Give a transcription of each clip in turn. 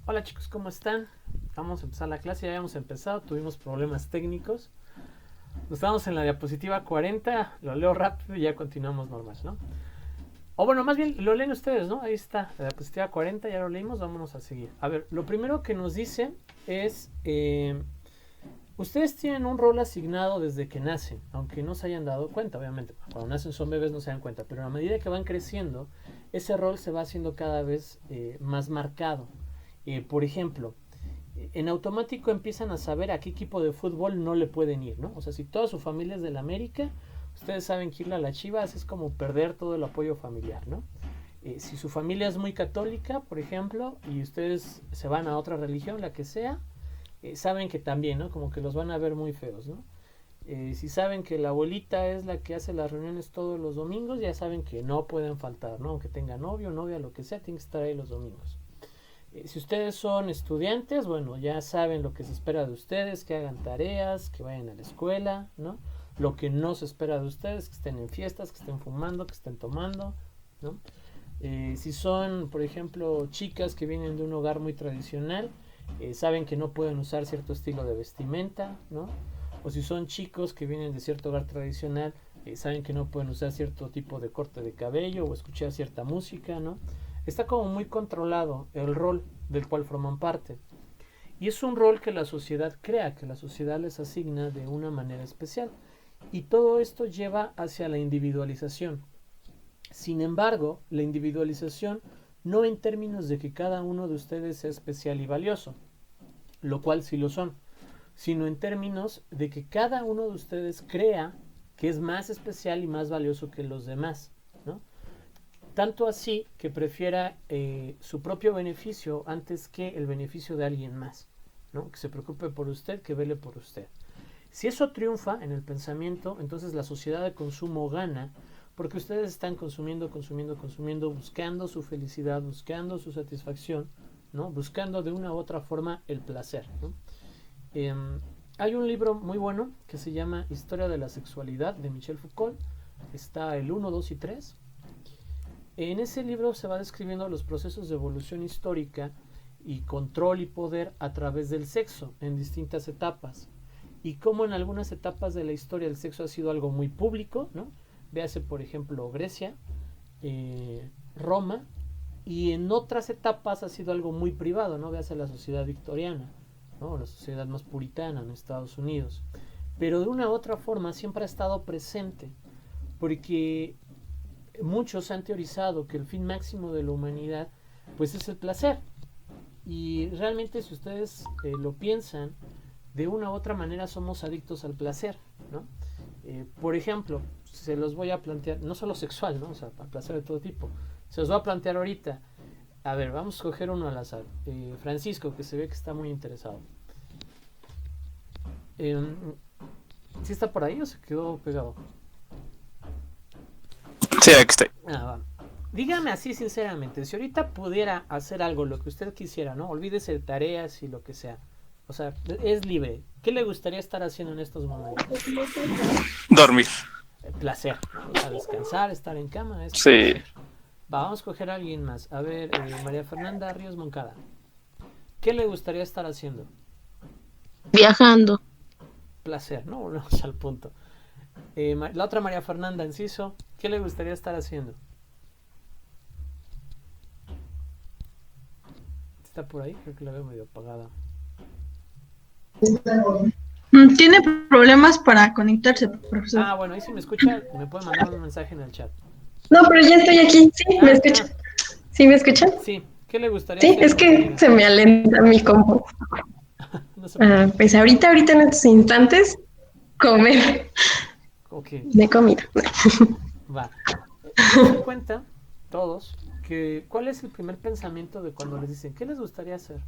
Hola chicos, ¿cómo están? Vamos a empezar la clase, ya habíamos empezado, tuvimos problemas técnicos. Nos estábamos en la diapositiva 40, lo leo rápido y ya continuamos normal, ¿no? O bueno, más bien lo leen ustedes, ¿no? Ahí está, la diapositiva 40, ya lo leímos, vámonos a seguir. A ver, lo primero que nos dice es, ustedes tienen un rol asignado desde que nacen, aunque no se hayan dado cuenta, obviamente. Cuando nacen son bebés no se dan cuenta, pero a medida que van creciendo, ese rol se va haciendo cada vez más marcado. Por ejemplo, en automático empiezan a saber a qué equipo de fútbol no le pueden ir, ¿no? O sea, si toda su familia es del América, ustedes saben que irle a las Chivas es como perder todo el apoyo familiar, ¿no? Si su familia es muy católica, por ejemplo, y ustedes se van a otra religión, la que sea, saben que también, ¿no? Como que los van a ver muy feos, ¿no? Si saben que la abuelita es la que hace las reuniones todos los domingos, ya saben que no pueden faltar, ¿no? Aunque tenga novio, novia, lo que sea, tienen que estar ahí los domingos. Si ustedes son estudiantes, bueno, ya saben lo que se espera de ustedes, que hagan tareas, que vayan a la escuela, ¿no? Lo que no se espera de ustedes, que estén en fiestas, que estén fumando, que estén tomando, ¿no? Si son, por ejemplo, chicas que vienen de un hogar muy tradicional, saben que no pueden usar cierto estilo de vestimenta, ¿no? O si son chicos que vienen de cierto hogar tradicional, saben que no pueden usar cierto tipo de corte de cabello o escuchar cierta música, ¿no? Está como muy controlado el rol del cual forman parte. Y es un rol que la sociedad crea, que la sociedad les asigna de una manera especial. Y todo esto lleva hacia la individualización. Sin embargo, la individualización no en términos de que cada uno de ustedes sea especial y valioso, lo cual sí lo son, sino en términos de que cada uno de ustedes crea que es más especial y más valioso que los demás, ¿no? Tanto así que prefiera su propio beneficio antes que el beneficio de alguien más, ¿no? Que se preocupe por usted, que vele por usted. Si eso triunfa en el pensamiento, entonces la sociedad de consumo gana porque ustedes están consumiendo, consumiendo, consumiendo, buscando su felicidad, buscando su satisfacción, ¿no? Buscando de una u otra forma el placer, ¿no? Eh, Hay un libro muy bueno que se llama Historia de la Sexualidad de Michel Foucault. Está el uno, 2 y 3. En ese libro se va describiendo los procesos de evolución histórica y control y poder a través del sexo en distintas etapas. Y cómo en algunas etapas de la historia el sexo ha sido algo muy público, ¿no? Véase, por ejemplo, Grecia, Roma, y en otras etapas ha sido algo muy privado, ¿no? Véase la sociedad victoriana, ¿no? La sociedad más puritana en Estados Unidos. Pero de una u otra forma siempre ha estado presente, porque muchos han teorizado que el fin máximo de la humanidad pues es el placer, y realmente si ustedes lo piensan, de una u otra manera somos adictos al placer, ¿no? Por ejemplo, se los voy a plantear, no solo sexual, ¿no? O sea, al placer de todo tipo. Se los voy a plantear ahorita. A ver, vamos a coger uno al azar. Francisco, que se ve que está muy interesado. Eh, ¿Sí está por ahí o se quedó pegado? Sí, aquí estoy. Va. Dígame así sinceramente, si ahorita pudiera hacer algo, lo que usted quisiera, ¿no? Olvídese de tareas y lo que sea. O sea, es libre. ¿Qué le gustaría estar haciendo en estos momentos? Dormir. Placer, ¿no? O sea, descansar, estar en cama es Sí. placer. Va, vamos a coger a alguien más. A ver, María Fernanda Ríos Moncada. ¿Qué le gustaría estar haciendo? Viajando. Placer, ¿no? Volvemos al punto. La otra María Fernanda Enciso, ¿qué le gustaría estar haciendo? ¿Está por ahí? Creo que la veo medio apagada. Tiene problemas para conectarse, profesor. Ah, bueno, ahí si me escucha, me puede mandar un mensaje en el chat. No, pero ya estoy aquí. Sí, ¿me Ah, escuchan? ¿Sí me escuchan? sí. ¿Qué le gustaría Sí, hacer es cuando que diga? se me alenta mi compu. No se preocupe. Pues ahorita en estos instantes, comer. Ok, De comida. va. Dense cuenta, todos, que cuál es el primer pensamiento de cuando les dicen, ¿qué les gustaría hacer?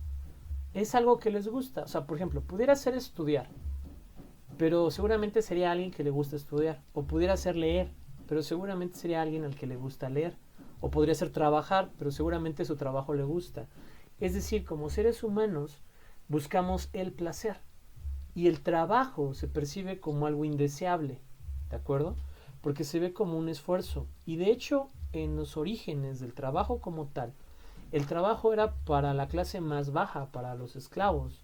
Es algo que les gusta. O sea, por ejemplo, pudiera ser estudiar, pero seguramente sería alguien que le gusta estudiar. O pudiera ser leer, pero seguramente sería alguien al que le gusta leer. O podría ser trabajar, pero seguramente su trabajo le gusta. Es decir, como seres humanos buscamos el placer y el trabajo se percibe como algo indeseable, ¿de acuerdo? Porque se ve como un esfuerzo. Y de hecho, en los orígenes del trabajo como tal, el trabajo era para la clase más baja, para los esclavos,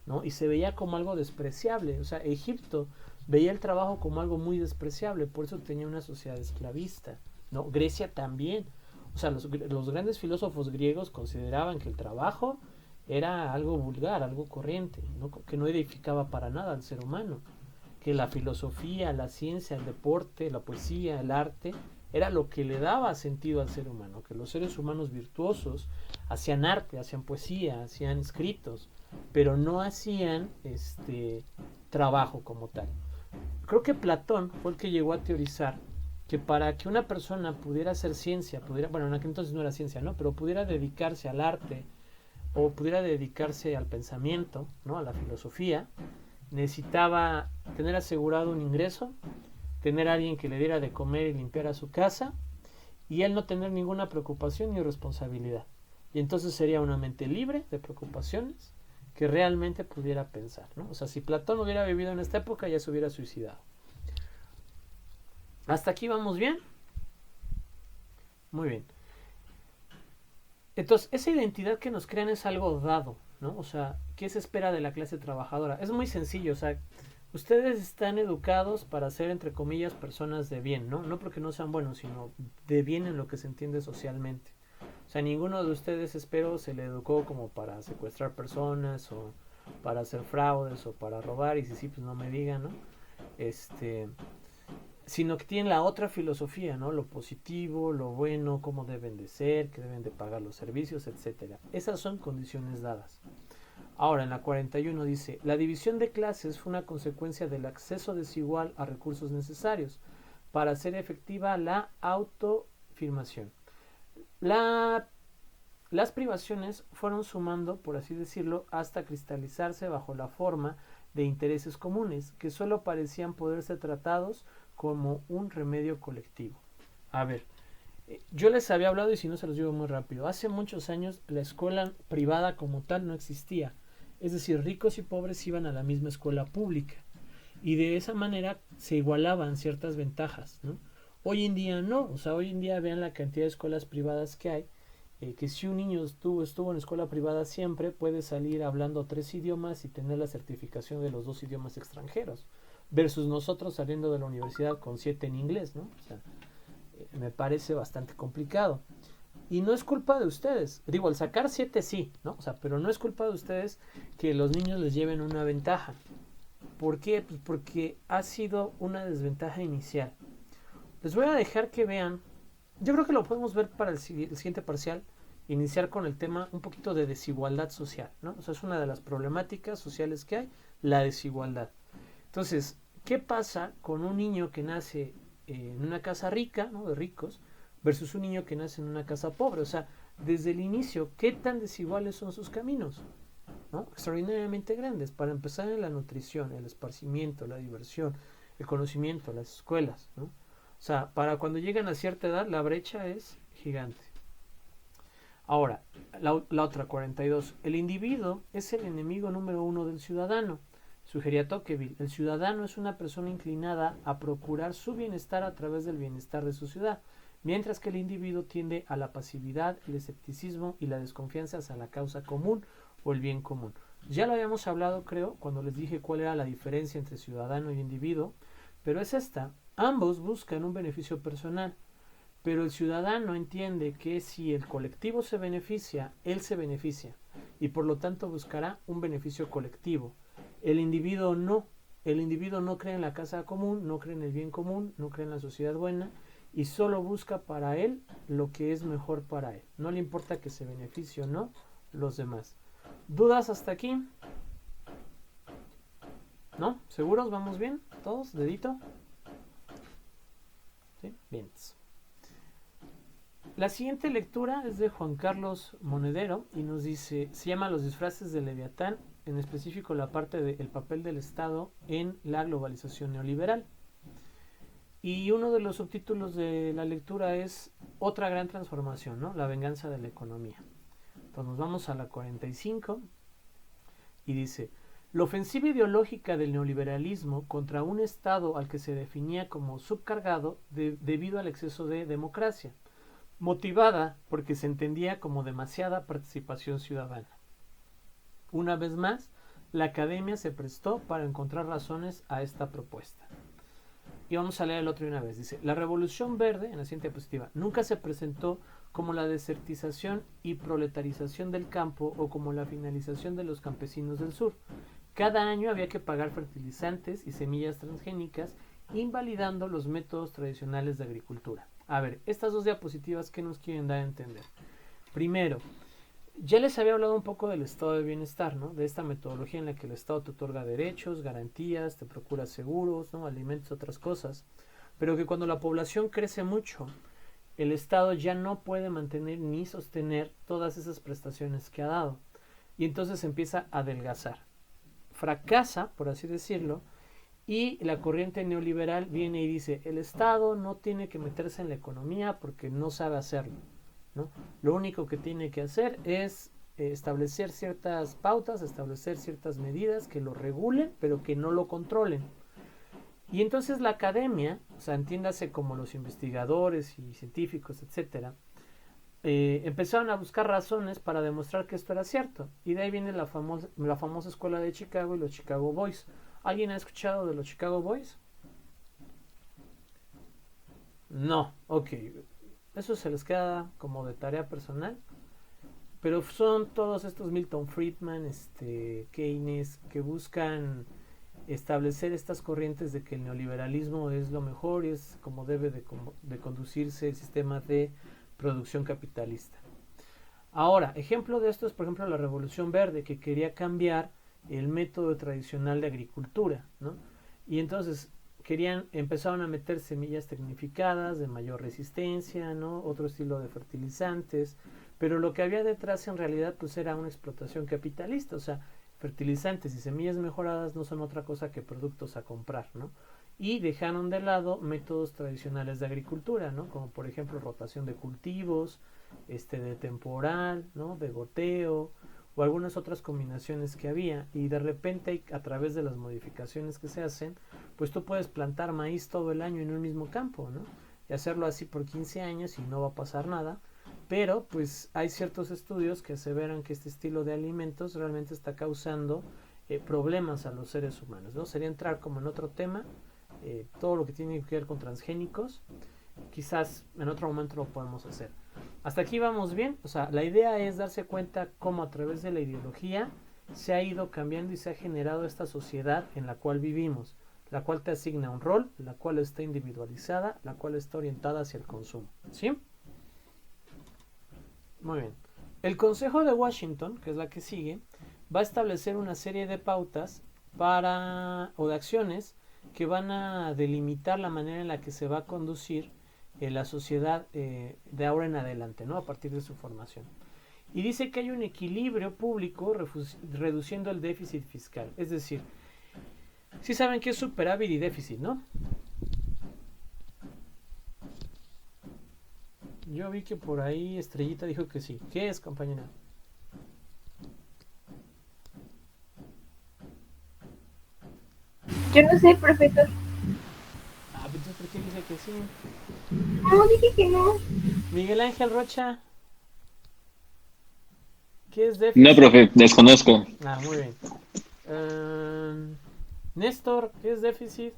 ¿no? Y se veía como algo despreciable. O sea, Egipto veía el trabajo como algo muy despreciable, por eso tenía una sociedad esclavista, ¿no? Grecia también. O sea, los grandes filósofos griegos consideraban que el trabajo era algo vulgar, algo corriente, ¿no? Que no edificaba para nada al ser humano, que la filosofía, la ciencia, el deporte, la poesía, el arte, era lo que le daba sentido al ser humano, que los seres humanos virtuosos hacían arte, hacían poesía, hacían escritos, pero no hacían trabajo como tal. Creo que Platón fue el que llegó a teorizar que para que una persona pudiera hacer ciencia, bueno, en aquel entonces no era ciencia, ¿no? Pero pudiera dedicarse al arte o pudiera dedicarse al pensamiento, ¿no? A la filosofía, necesitaba tener asegurado un ingreso, tener a alguien que le diera de comer y limpiara su casa, y él no tener ninguna preocupación ni responsabilidad. Y entonces sería una mente libre de preocupaciones que realmente pudiera pensar, ¿no? O sea, si Platón hubiera vivido en esta época, ya se hubiera suicidado. ¿Hasta aquí vamos bien? Muy bien. Entonces, esa identidad que nos crean es algo dado, ¿no? O sea, ¿qué se espera de la clase trabajadora? Es muy sencillo, o sea, ustedes están educados para ser, entre comillas, personas de bien, ¿no? No porque no sean buenos, sino de bien en lo que se entiende socialmente. O sea, ninguno de ustedes, espero, se le educó como para secuestrar personas o para hacer fraudes o para robar, y si sí, pues no me digan, ¿no? Sino que tienen la otra filosofía, ¿no? Lo positivo, lo bueno, cómo deben de ser, que deben de pagar los servicios, etcétera. Esas son condiciones dadas. Ahora, en la 41 dice, la división de clases fue una consecuencia del acceso desigual a recursos necesarios para hacer efectiva la autoafirmación. Las privaciones fueron sumando, por así decirlo, hasta cristalizarse bajo la forma de intereses comunes, que solo parecían poder ser tratados como un remedio colectivo. A ver, yo les había hablado, y si no se los digo muy rápido, hace muchos años la escuela privada como tal no existía. Es decir, ricos y pobres iban a la misma escuela pública, y de esa manera se igualaban ciertas ventajas, ¿no? Hoy en día no, o sea, hoy en día vean la cantidad de escuelas privadas que hay, que si un niño estuvo en escuela privada siempre, puede salir hablando 3 idiomas y tener la certificación de los 2 idiomas extranjeros, versus nosotros saliendo de la universidad con 7 en inglés, ¿no? O sea, me parece bastante complicado. Y no es culpa de ustedes. Digo, al sacar 7 sí, ¿no? O sea, pero no es culpa de ustedes que los niños les lleven una ventaja. ¿Por qué? Pues porque ha sido una desventaja inicial. Les voy a dejar que vean. Yo creo que lo podemos ver para el siguiente parcial. Iniciar con el tema un poquito de desigualdad social, ¿no? O sea, es una de las problemáticas sociales que hay, la desigualdad. Entonces, ¿qué pasa con un niño que nace en una casa rica, ¿no? De ricos, versus un niño que nace en una casa pobre? O sea, desde el inicio, ¿qué tan desiguales son sus caminos? ¿No? Extraordinariamente grandes. Para empezar, en la nutrición, el esparcimiento, la diversión, el conocimiento, las escuelas, ¿no? O sea, para cuando llegan a cierta edad, la brecha es gigante. Ahora, la otra, 42. El individuo es el enemigo número 1 del ciudadano. Sugería Tocqueville, el ciudadano es una persona inclinada a procurar su bienestar a través del bienestar de su ciudad, mientras que el individuo tiende a la pasividad, el escepticismo y la desconfianza hacia la causa común o el bien común. Ya lo habíamos hablado, creo, cuando les dije cuál era la diferencia entre ciudadano y individuo, pero es esta. Ambos buscan un beneficio personal, pero el ciudadano entiende que si el colectivo se beneficia, él se beneficia, y por lo tanto buscará un beneficio colectivo. El individuo no cree en la casa común, no cree en el bien común, no cree en la sociedad buena, y solo busca para él lo que es mejor para él. No le importa que se beneficie o no los demás. ¿Dudas hasta aquí? ¿No? ¿Seguros? ¿Vamos bien? ¿Todos? ¿Dedito? ¿Sí? Bien. La siguiente lectura es de Juan Carlos Monedero y nos dice, se llama Los disfraces de Leviatán, en específico la parte del papel del Estado en la globalización neoliberal. Y uno de los subtítulos de la lectura es Otra gran transformación, ¿no? La venganza de la economía. Entonces nos vamos a la 45 y dice, la ofensiva ideológica del neoliberalismo contra un Estado al que se definía como subcargado debido al exceso de democracia, motivada porque se entendía como demasiada participación ciudadana. Una vez más, la academia se prestó para encontrar razones a esta propuesta. Y vamos a leer el otro de una vez. Dice, la Revolución Verde, en la siguiente diapositiva, nunca se presentó como la desertización y proletarización del campo o como la finalización de los campesinos del sur. Cada año había que pagar fertilizantes y semillas transgénicas, invalidando los métodos tradicionales de agricultura. A ver, estas dos diapositivas, ¿qué nos quieren dar a entender? Primero, ya les había hablado un poco del estado de bienestar, ¿no? De esta metodología en la que el Estado te otorga derechos, garantías, te procura seguros, ¿no? Alimentos, otras cosas, pero que cuando la población crece mucho, el Estado ya no puede mantener ni sostener todas esas prestaciones que ha dado, y entonces empieza a adelgazar. Fracasa, por así decirlo, y la corriente neoliberal viene y dice, el Estado no tiene que meterse en la economía porque no sabe hacerlo, ¿no? Lo único que tiene que hacer es establecer ciertas pautas, establecer ciertas medidas que lo regulen, pero que no lo controlen. Y entonces la academia, o sea, entiéndase como los investigadores y científicos, etcétera, empezaron a buscar razones para demostrar que esto era cierto. Y de ahí viene la famosa escuela de Chicago y los Chicago Boys. ¿Alguien ha escuchado de los Chicago Boys? No, ok. Eso se les queda como de tarea personal. Pero son todos estos Milton Friedman, Keynes, que buscan establecer estas corrientes de que el neoliberalismo es lo mejor y es como debe de conducirse el sistema de producción capitalista. Ahora, ejemplo de esto es por ejemplo la Revolución Verde, que quería cambiar el método tradicional de agricultura, ¿no? Y entonces empezaron a meter semillas tecnificadas de mayor resistencia, ¿no? Otro estilo de fertilizantes, pero lo que había detrás en realidad pues era una explotación capitalista, o sea, fertilizantes y semillas mejoradas no son otra cosa que productos a comprar, ¿no? Y dejaron de lado métodos tradicionales de agricultura, ¿no? Como por ejemplo rotación de cultivos, de temporal, ¿no? De goteo, o algunas otras combinaciones que había, y de repente a través de las modificaciones que se hacen, pues tú puedes plantar maíz todo el año en un mismo campo, ¿no? Y hacerlo así por 15 años y no va a pasar nada, pero pues hay ciertos estudios que aseveran que este estilo de alimentos realmente está causando problemas a los seres humanos, ¿no? Sería entrar como en otro tema, todo lo que tiene que ver con transgénicos, quizás en otro momento lo podemos hacer. Hasta aquí vamos bien, o sea, la idea es darse cuenta cómo a través de la ideología se ha ido cambiando y se ha generado esta sociedad en la cual vivimos, la cual te asigna un rol, la cual está individualizada, la cual está orientada hacia el consumo, ¿sí? Muy bien. El Consejo de Washington, que es la que sigue, va a establecer una serie de pautas o de acciones que van a delimitar la manera en la que se va a conducir la sociedad de ahora en adelante, ¿no? A partir de su formación. Y dice que hay un equilibrio público reduciendo el déficit fiscal. Es decir, sí saben que es superávit y déficit, ¿no? Yo vi que por ahí Estrellita dijo que sí. ¿Qué es, compañera? Yo no sé, profesor. Entonces, ¿por qué dice que sí? No, dije que no. Miguel Ángel Rocha, ¿qué es déficit? No, profe, desconozco. Muy bien. Néstor, ¿qué es déficit?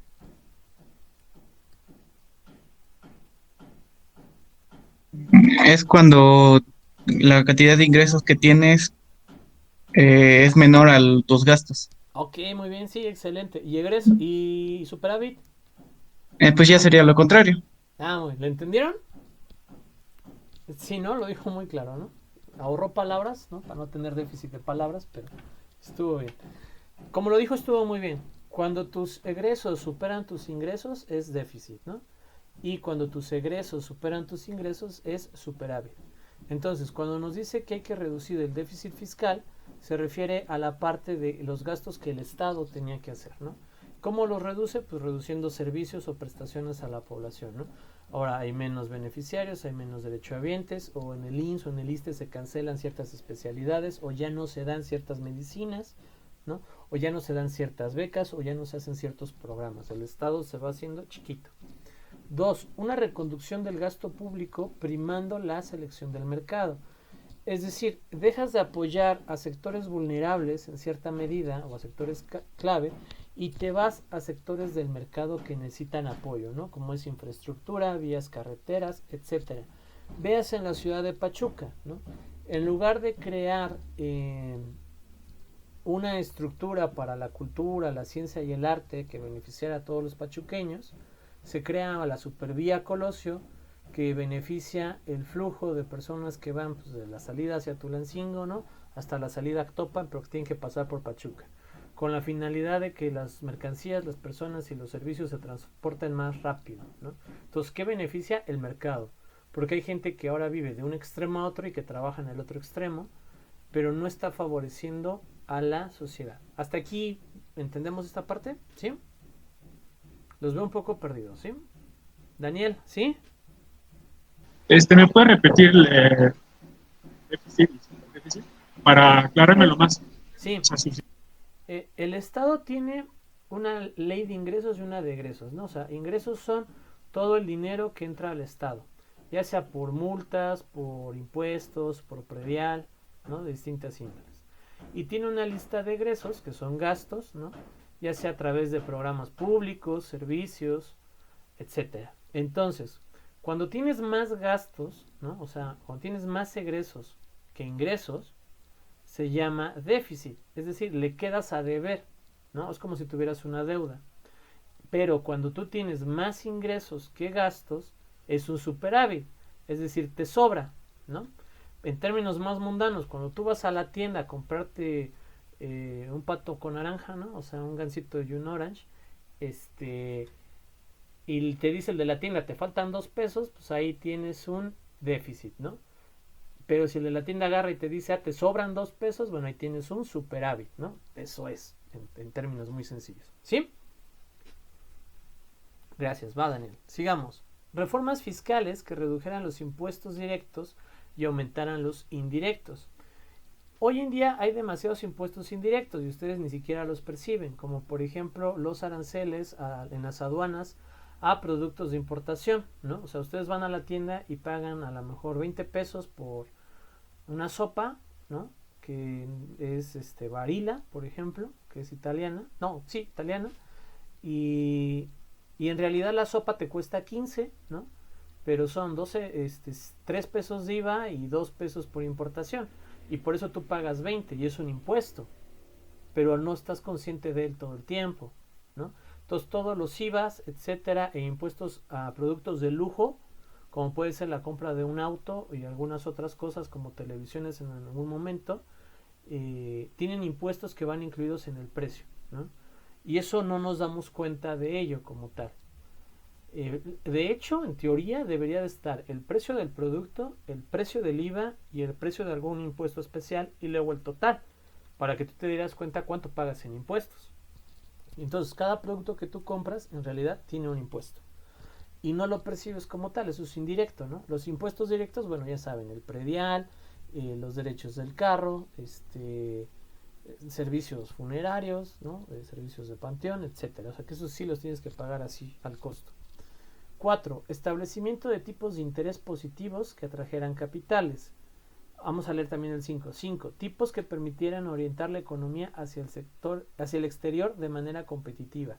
Es cuando la cantidad de ingresos que tienes es menor a tus gastos. Ok, muy bien, sí, excelente. ¿Y egreso? ¿Y superávit? Pues ya sería lo contrario. Muy, ¿le entendieron? Sí, ¿no? Lo dijo muy claro, ¿no? Ahorró palabras, ¿no? Para no tener déficit de palabras, pero estuvo bien. Como lo dijo, estuvo muy bien. Cuando tus egresos superan tus ingresos, es déficit, ¿no? Y cuando tus egresos superan tus ingresos, es superávit. Entonces, cuando nos dice que hay que reducir el déficit fiscal, se refiere a la parte de los gastos que el Estado tenía que hacer, ¿no? ¿Cómo los reduce? Pues reduciendo servicios o prestaciones a la población, ¿no? Ahora hay menos beneficiarios, hay menos derechohabientes, o en el IMSS o en el ISSSTE se cancelan ciertas especialidades, o ya no se dan ciertas medicinas, ¿no? O ya no se dan ciertas becas, o ya no se hacen ciertos programas. El Estado se va haciendo chiquito. 2. Una reconducción del gasto público primando la selección del mercado. Es decir, dejas de apoyar a sectores vulnerables en cierta medida o a sectores clave y te vas a sectores del mercado que necesitan apoyo, ¿no? Como es infraestructura, vías carreteras, etcétera. Veas en la ciudad de Pachuca, ¿no? En lugar de crear una estructura para la cultura, la ciencia y el arte que beneficiara a todos los pachuqueños, se crea la Supervía Colosio, que beneficia el flujo de personas que van pues, de la salida hacia Tulancingo, ¿no? Hasta la salida a Actopan, pero que tienen que pasar por Pachuca, con la finalidad de que las mercancías, las personas y los servicios se transporten más rápido, ¿no? Entonces, ¿qué beneficia? El mercado, porque hay gente que ahora vive de un extremo a otro y que trabaja en el otro extremo, pero no está favoreciendo a la sociedad. ¿Hasta aquí entendemos esta parte? ¿Sí? Los veo un poco perdidos, ¿sí? Daniel, ¿sí? ¿Me puede repetir déficit para aclarármelo más? Sí. O sea, sí. El Estado tiene una ley de ingresos y una de egresos, ¿no? O sea, ingresos son todo el dinero que entra al Estado, ya sea por multas, por impuestos, por predial, ¿no? De distintas índoles. Y tiene una lista de egresos, que son gastos, ¿no? Ya sea a través de programas públicos, servicios, etcétera. Entonces, cuando tienes más gastos, ¿no? O sea, cuando tienes más egresos que ingresos, se llama déficit, es decir, le quedas a deber, ¿no? Es como si tuvieras una deuda. Pero cuando tú tienes más ingresos que gastos, es un superávit, es decir, te sobra, ¿no? En términos más mundanos, cuando tú vas a la tienda a comprarte un pato con naranja, ¿no? O sea, un gansito y un orange, y te dice el de la tienda, te faltan 2 pesos, pues ahí tienes un déficit, ¿no? Pero si el de la tienda agarra y te dice, te sobran 2 pesos, bueno, ahí tienes un superávit, ¿no? Eso es, en términos muy sencillos, ¿sí? Gracias, va Daniel. Sigamos. Reformas fiscales que redujeran los impuestos directos y aumentaran los indirectos. Hoy en día hay demasiados impuestos indirectos y ustedes ni siquiera los perciben, como por ejemplo los aranceles en las aduanas a productos de importación, ¿no? O sea, ustedes van a la tienda y pagan a lo mejor 20 pesos por una sopa, ¿no? Que es Barilla, por ejemplo, que es italiana. No, sí, italiana. Y en realidad la sopa te cuesta 15, ¿no? Pero son 3 pesos de IVA y 2 pesos por importación. Y por eso tú pagas 20 y es un impuesto. Pero no estás consciente de él todo el tiempo, ¿no? Entonces todos los IVAs, etcétera, e impuestos a productos de lujo, como puede ser la compra de un auto y algunas otras cosas como televisiones en algún momento, tienen impuestos que van incluidos en el precio, ¿no? Y eso no nos damos cuenta de ello como tal. De hecho, en teoría debería de estar el precio del producto, el precio del IVA y el precio de algún impuesto especial y luego el total, para que tú te dieras cuenta cuánto pagas en impuestos. Entonces, cada producto que tú compras en realidad tiene un impuesto y no lo percibes como tal, eso es indirecto, ¿no? Los impuestos directos, bueno, ya saben, el predial, los derechos del carro, servicios funerarios, ¿no? Servicios de panteón, etcétera. O sea que esos sí los tienes que pagar así al costo. 4. Establecimiento de tipos de interés positivos que atrajeran capitales. Vamos a leer también el 5. 5. Tipos que permitieran orientar la economía hacia el exterior de manera competitiva.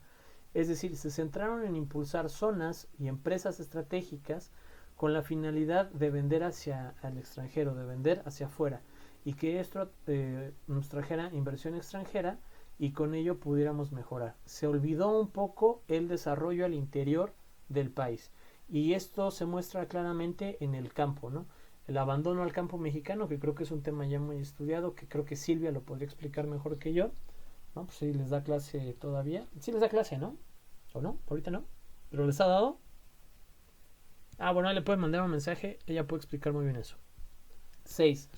Es decir, se centraron en impulsar zonas y empresas estratégicas con la finalidad de vender hacia el extranjero, de vender hacia afuera, y que esto nos trajera inversión extranjera y con ello pudiéramos mejorar. Se olvidó un poco el desarrollo al interior del país y esto se muestra claramente en el campo, ¿no? El abandono al campo mexicano, que creo que es un tema ya muy estudiado, que creo que Silvia lo podría explicar mejor que yo, ¿no? Pues sí les da clase todavía. Sí les da clase, ¿no? ¿O no? Ahorita no. ¿Pero les ha dado? Bueno, ahí le pueden mandar un mensaje. Ella puede explicar muy bien eso. 6.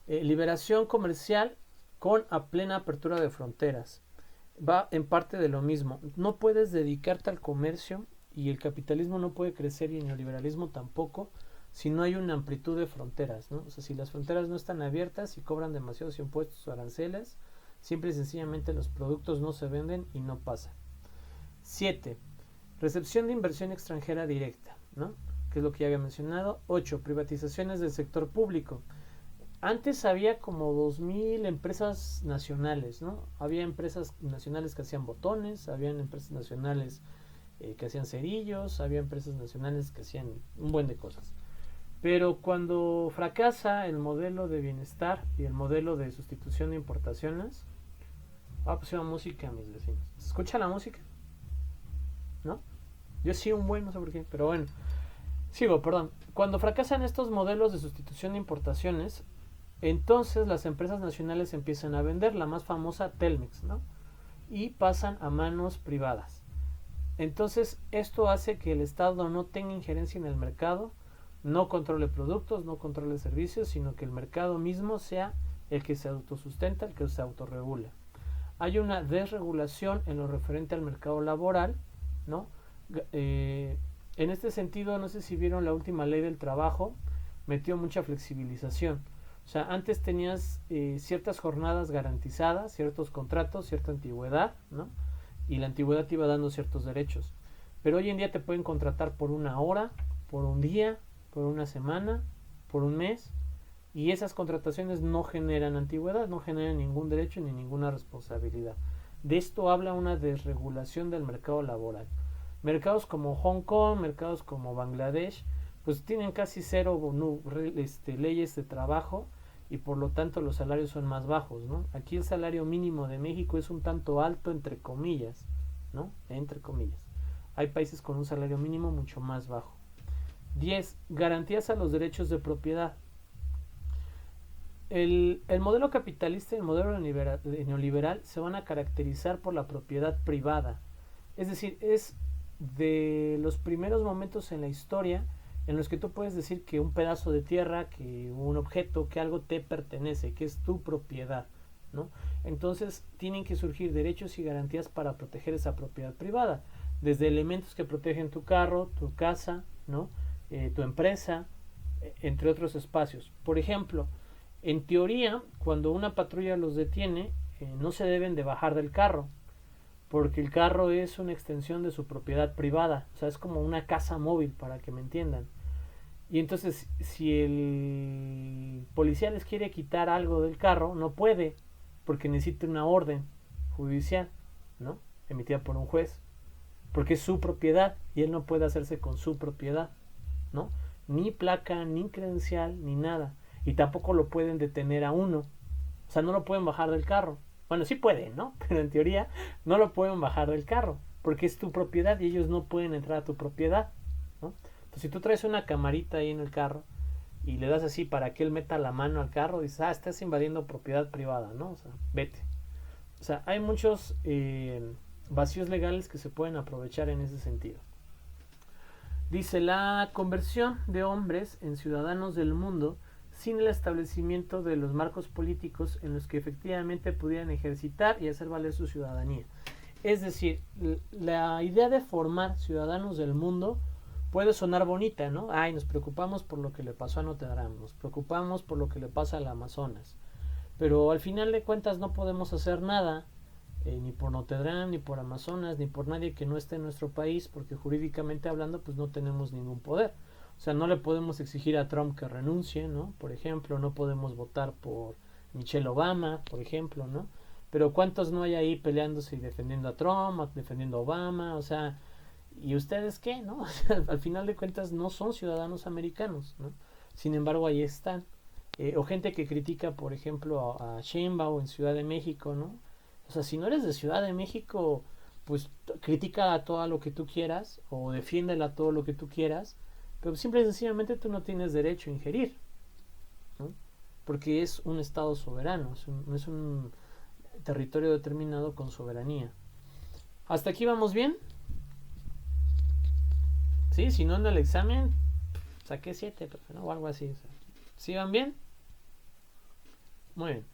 Liberación comercial con plena apertura de fronteras. Va en parte de lo mismo. No puedes dedicarte al comercio y el capitalismo no puede crecer y el neoliberalismo tampoco si no hay una amplitud de fronteras, ¿no? O sea, si las fronteras no están abiertas y cobran demasiados impuestos o aranceles, simple y sencillamente los productos no se venden y no pasan. 7. Recepción de inversión extranjera directa, ¿no? Que es lo que ya había mencionado. 8. Privatizaciones del sector público. Antes había como 2000 empresas nacionales, ¿no? Había empresas nacionales que hacían botones, habían empresas nacionales que hacían cerillos, había empresas nacionales que hacían un buen de cosas. Pero cuando fracasa el modelo de bienestar y el modelo de sustitución de importaciones, pusieron música a mis vecinos. ¿Se escucha la música? ¿No? Yo sí un buen, no sé por qué, pero bueno. Sigo, perdón. Cuando fracasan estos modelos de sustitución de importaciones, entonces las empresas nacionales empiezan a vender, la más famosa Telmex, ¿no? Y pasan a manos privadas. Entonces esto hace que el Estado no tenga injerencia en el mercado, no controle productos, no controle servicios, sino que el mercado mismo sea el que se autosustenta, el que se autorregula. Hay una desregulación en lo referente al mercado laboral, ¿no? En este sentido, no sé si vieron la última ley del trabajo, metió mucha flexibilización. O sea, antes tenías ciertas jornadas garantizadas, ciertos contratos, cierta antigüedad, ¿no? Y la antigüedad te iba dando ciertos derechos. Pero hoy en día te pueden contratar por una hora, por un día, por una semana, por un mes, y esas contrataciones no generan antigüedad, no generan ningún derecho ni ninguna responsabilidad. De esto habla una desregulación del mercado laboral. Mercados como Hong Kong, mercados como Bangladesh, pues tienen casi cero leyes de trabajo y por lo tanto los salarios son más bajos, ¿no? Aquí el salario mínimo de México es un tanto alto, entre comillas, ¿no? Entre comillas. Hay países con un salario mínimo mucho más bajo. 10. Garantías a los derechos de propiedad. El modelo capitalista y el modelo neoliberal se van a caracterizar por la propiedad privada. Es decir, es de los primeros momentos en la historia en los que tú puedes decir que un pedazo de tierra, que un objeto, que algo te pertenece, que es tu propiedad, ¿no? Entonces tienen que surgir derechos y garantías para proteger esa propiedad privada, desde elementos que protegen tu carro, tu casa, ¿no? Tu empresa, entre otros espacios. Por ejemplo, en teoría, cuando una patrulla los detiene, no se deben de bajar del carro, porque el carro es una extensión de su propiedad privada, o sea, es como una casa móvil, para que me entiendan. Y entonces, si el policía les quiere quitar algo del carro, no puede, porque necesita una orden judicial, ¿no? Emitida por un juez, porque es su propiedad y él no puede hacerse con su propiedad, ¿no? Ni placa, ni credencial, ni nada. Y tampoco lo pueden detener a uno, o sea, no lo pueden bajar del carro. Bueno, sí pueden, ¿no? Pero en teoría no lo pueden bajar del carro, porque es tu propiedad y ellos no pueden entrar a tu propiedad, ¿no? Entonces, si tú traes una camarita ahí en el carro y le das así para que él meta la mano al carro, dices, estás invadiendo propiedad privada, ¿no? O sea, vete. O sea, hay muchos vacíos legales que se pueden aprovechar en ese sentido. Dice, la conversión de hombres en ciudadanos del mundo sin el establecimiento de los marcos políticos en los que efectivamente pudieran ejercitar y hacer valer su ciudadanía. Es decir, la idea de formar ciudadanos del mundo puede sonar bonita, ¿no? Ay, nos preocupamos por lo que le pasó a Notre Dame, nos preocupamos por lo que le pasa al Amazonas, pero al final de cuentas no podemos hacer nada, ni por Notre Dame, ni por Amazonas, ni por nadie que no esté en nuestro país, porque jurídicamente hablando, pues no tenemos ningún poder. O sea, no le podemos exigir a Trump que renuncie, ¿no? Por ejemplo, no podemos votar por Michelle Obama, por ejemplo, ¿no? Pero ¿cuántos no hay ahí peleándose y defendiendo a Trump, defendiendo a Obama? O sea, ¿y ustedes qué, no? O sea, al final de cuentas no son ciudadanos americanos, ¿no? Sin embargo, ahí están. O gente que critica, por ejemplo, a Sheinbaum en Ciudad de México, ¿no? O sea, si no eres de Ciudad de México, pues critica a todo lo que tú quieras o defiéndela a todo lo que tú quieras, pero simple y sencillamente tú no tienes derecho a ingerir, ¿no? Porque es un estado soberano, es un territorio determinado con soberanía. ¿Hasta aquí vamos bien? Sí, si no en el examen saqué 7, ¿no? O algo así. O sea, ¿sí van bien? Muy bien.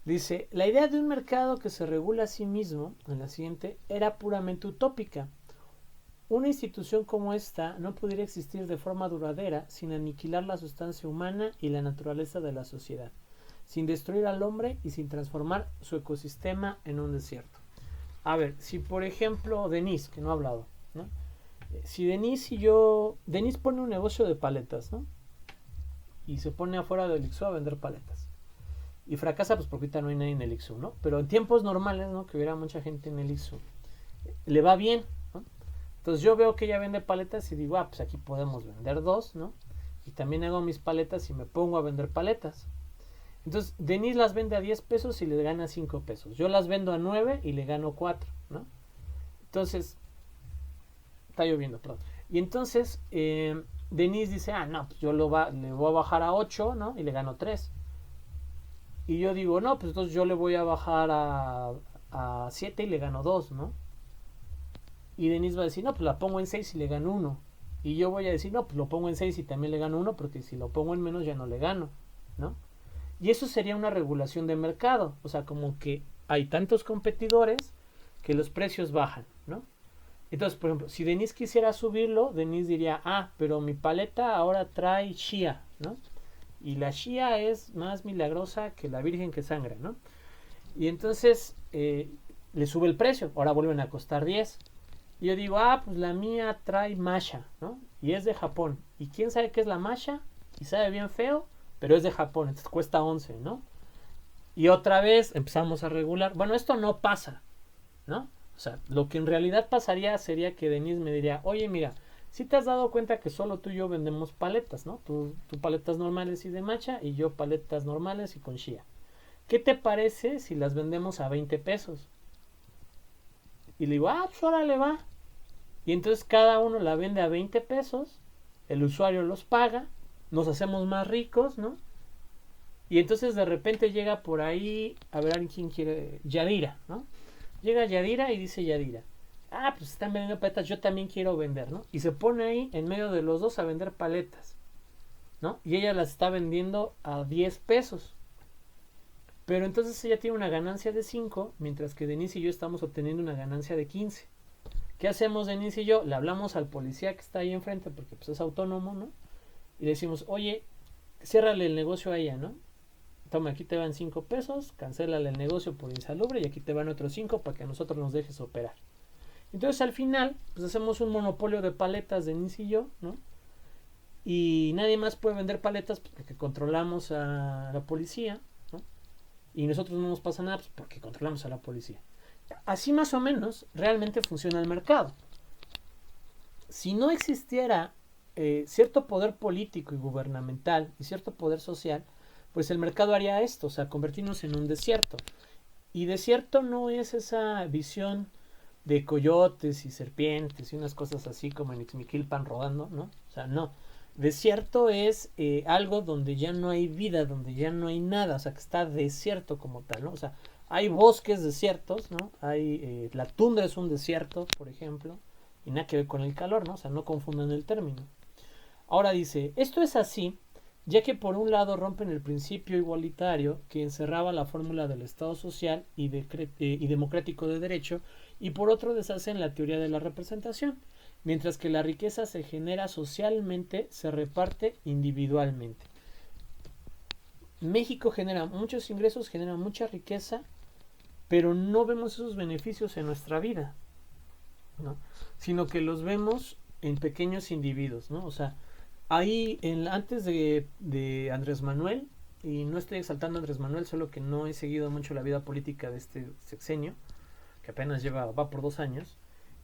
Dice, la idea de un mercado que se regula a sí mismo, en la siguiente, era puramente utópica. Una institución como esta no pudiera existir de forma duradera sin aniquilar la sustancia humana y la naturaleza de la sociedad, sin destruir al hombre y sin transformar su ecosistema en un desierto. A ver, si por ejemplo Denise, que no ha hablado, ¿no? Si Denise pone un negocio de paletas, ¿no? Y se pone afuera del Ixú a vender paletas. Y fracasa, pues porque ahorita no hay nadie en el Ixú, ¿no? Pero en tiempos normales, ¿no? Que hubiera mucha gente en el Ixú, le va bien, ¿no? Entonces yo veo que ella vende paletas y digo, pues aquí podemos vender 2, ¿no? Y también hago mis paletas y me pongo a vender paletas. Entonces Denise las vende a 10 pesos y le gana 5 pesos. Yo las vendo a 9 y le gano 4, ¿no? Entonces, está lloviendo, perdón. Y entonces Denise dice, no, pues yo le voy a bajar a 8, ¿no? Y le gano 3. Y yo digo, no, pues entonces yo le voy a bajar a 7 y le gano 2, ¿no? Y Denise va a decir, no, pues la pongo en 6 y le gano 1. Y yo voy a decir, no, pues lo pongo en 6 y también le gano 1, porque si lo pongo en menos ya no le gano, ¿no? Y eso sería una regulación de mercado. O sea, como que hay tantos competidores que los precios bajan, ¿no? Entonces, por ejemplo, si Denise quisiera subirlo, Denise diría, pero mi paleta ahora trae Shia, ¿no? Y la Shia es más milagrosa que la Virgen que sangra, ¿no? Y entonces le sube el precio, ahora vuelven a costar 10. Y yo digo, pues la mía trae Masha, ¿no? Y es de Japón. ¿Y quién sabe qué es la Masha? Y sabe bien feo, pero es de Japón, entonces cuesta 11, ¿no? Y otra vez empezamos a regular. Bueno, esto no pasa, ¿no? O sea, lo que en realidad pasaría sería que Denise me diría, oye, mira, si te has dado cuenta que solo tú y yo vendemos paletas, ¿no? Tú paletas normales y de matcha y yo paletas normales y con Shia. ¿Qué te parece si las vendemos a 20 pesos? Y le digo, pues órale va. Y entonces cada uno la vende a 20 pesos, el usuario los paga, nos hacemos más ricos, ¿no? Y entonces de repente llega por ahí, a ver, ¿quién quiere? Yadira, ¿no? Llega Yadira y dice Yadira, pues están vendiendo paletas, yo también quiero vender, ¿no? Y se pone ahí en medio de los dos a vender paletas, ¿no? Y ella las está vendiendo a 10 pesos. Pero entonces ella tiene una ganancia de 5, mientras que Denise y yo estamos obteniendo una ganancia de 15. ¿Qué hacemos Denise y yo? Le hablamos al policía que está ahí enfrente, porque pues es autónomo, ¿no? Y le decimos, oye, ciérrale el negocio a ella, ¿no? Toma, aquí te van 5 pesos, cancélale el negocio por insalubre y aquí te van otros 5 para que a nosotros nos dejes operar. Entonces al final, pues hacemos un monopolio de paletas Denise y yo, ¿no? Y nadie más puede vender paletas porque controlamos a la policía, ¿no? Y nosotros no nos pasa nada porque controlamos a la policía. Así más o menos realmente funciona el mercado. Si no existiera cierto poder político y gubernamental y cierto poder social, pues el mercado haría esto, o sea, convertirnos en un desierto. Y desierto no es esa visión de coyotes y serpientes y unas cosas así como en Ixmiquilpan rodando, ¿no? O sea, no. Desierto es algo donde ya no hay vida, donde ya no hay nada, o sea, que está desierto como tal, ¿no? O sea, hay bosques desiertos, ¿no? Hay la tundra es un desierto, por ejemplo, y nada que ver con el calor, ¿no? O sea, no confundan el término. Ahora dice, esto es así, ya que por un lado rompen el principio igualitario que encerraba la fórmula del Estado social y democrático de derecho, y por otro deshacen la teoría de la representación. Mientras que la riqueza se genera socialmente, se reparte individualmente. México genera muchos ingresos, genera mucha riqueza, pero no vemos esos beneficios en nuestra vida, ¿no? Sino que los vemos en pequeños individuos, ¿no? O sea, ahí antes de Andrés Manuel, y no estoy exaltando a Andrés Manuel, solo que no he seguido mucho la vida política de este sexenio, que apenas va por 2 años,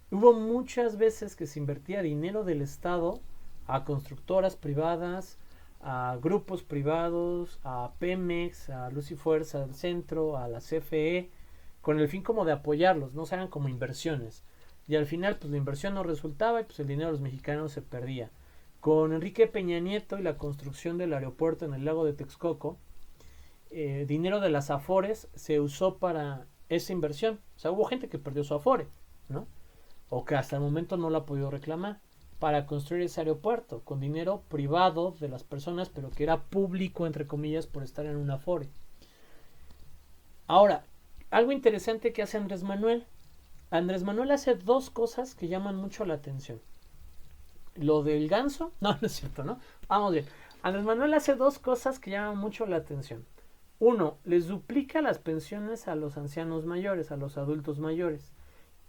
hubo muchas veces que se invertía dinero del Estado a constructoras privadas, a grupos privados, a Pemex, a Luz y Fuerza del Centro, a la CFE, con el fin como de apoyarlos, no se hagan como inversiones. Y al final pues la inversión no resultaba y pues el dinero de los mexicanos se perdía. Con Enrique Peña Nieto y la construcción del aeropuerto en el lago de Texcoco, dinero de las Afores se usó para esa inversión. O sea, hubo gente que perdió su Afore, ¿no? O que hasta el momento no la ha podido reclamar, para construir ese aeropuerto con dinero privado de las personas, pero que era público, entre comillas, por estar en una Afore. Ahora, algo interesante que hace Andrés Manuel. Andrés Manuel hace 2 cosas que llaman mucho la atención. Lo del ganso, no es cierto, ¿no? Vamos bien. Andrés Manuel hace 2 cosas que llaman mucho la atención. 1, les duplica las pensiones a los ancianos mayores, a los adultos mayores.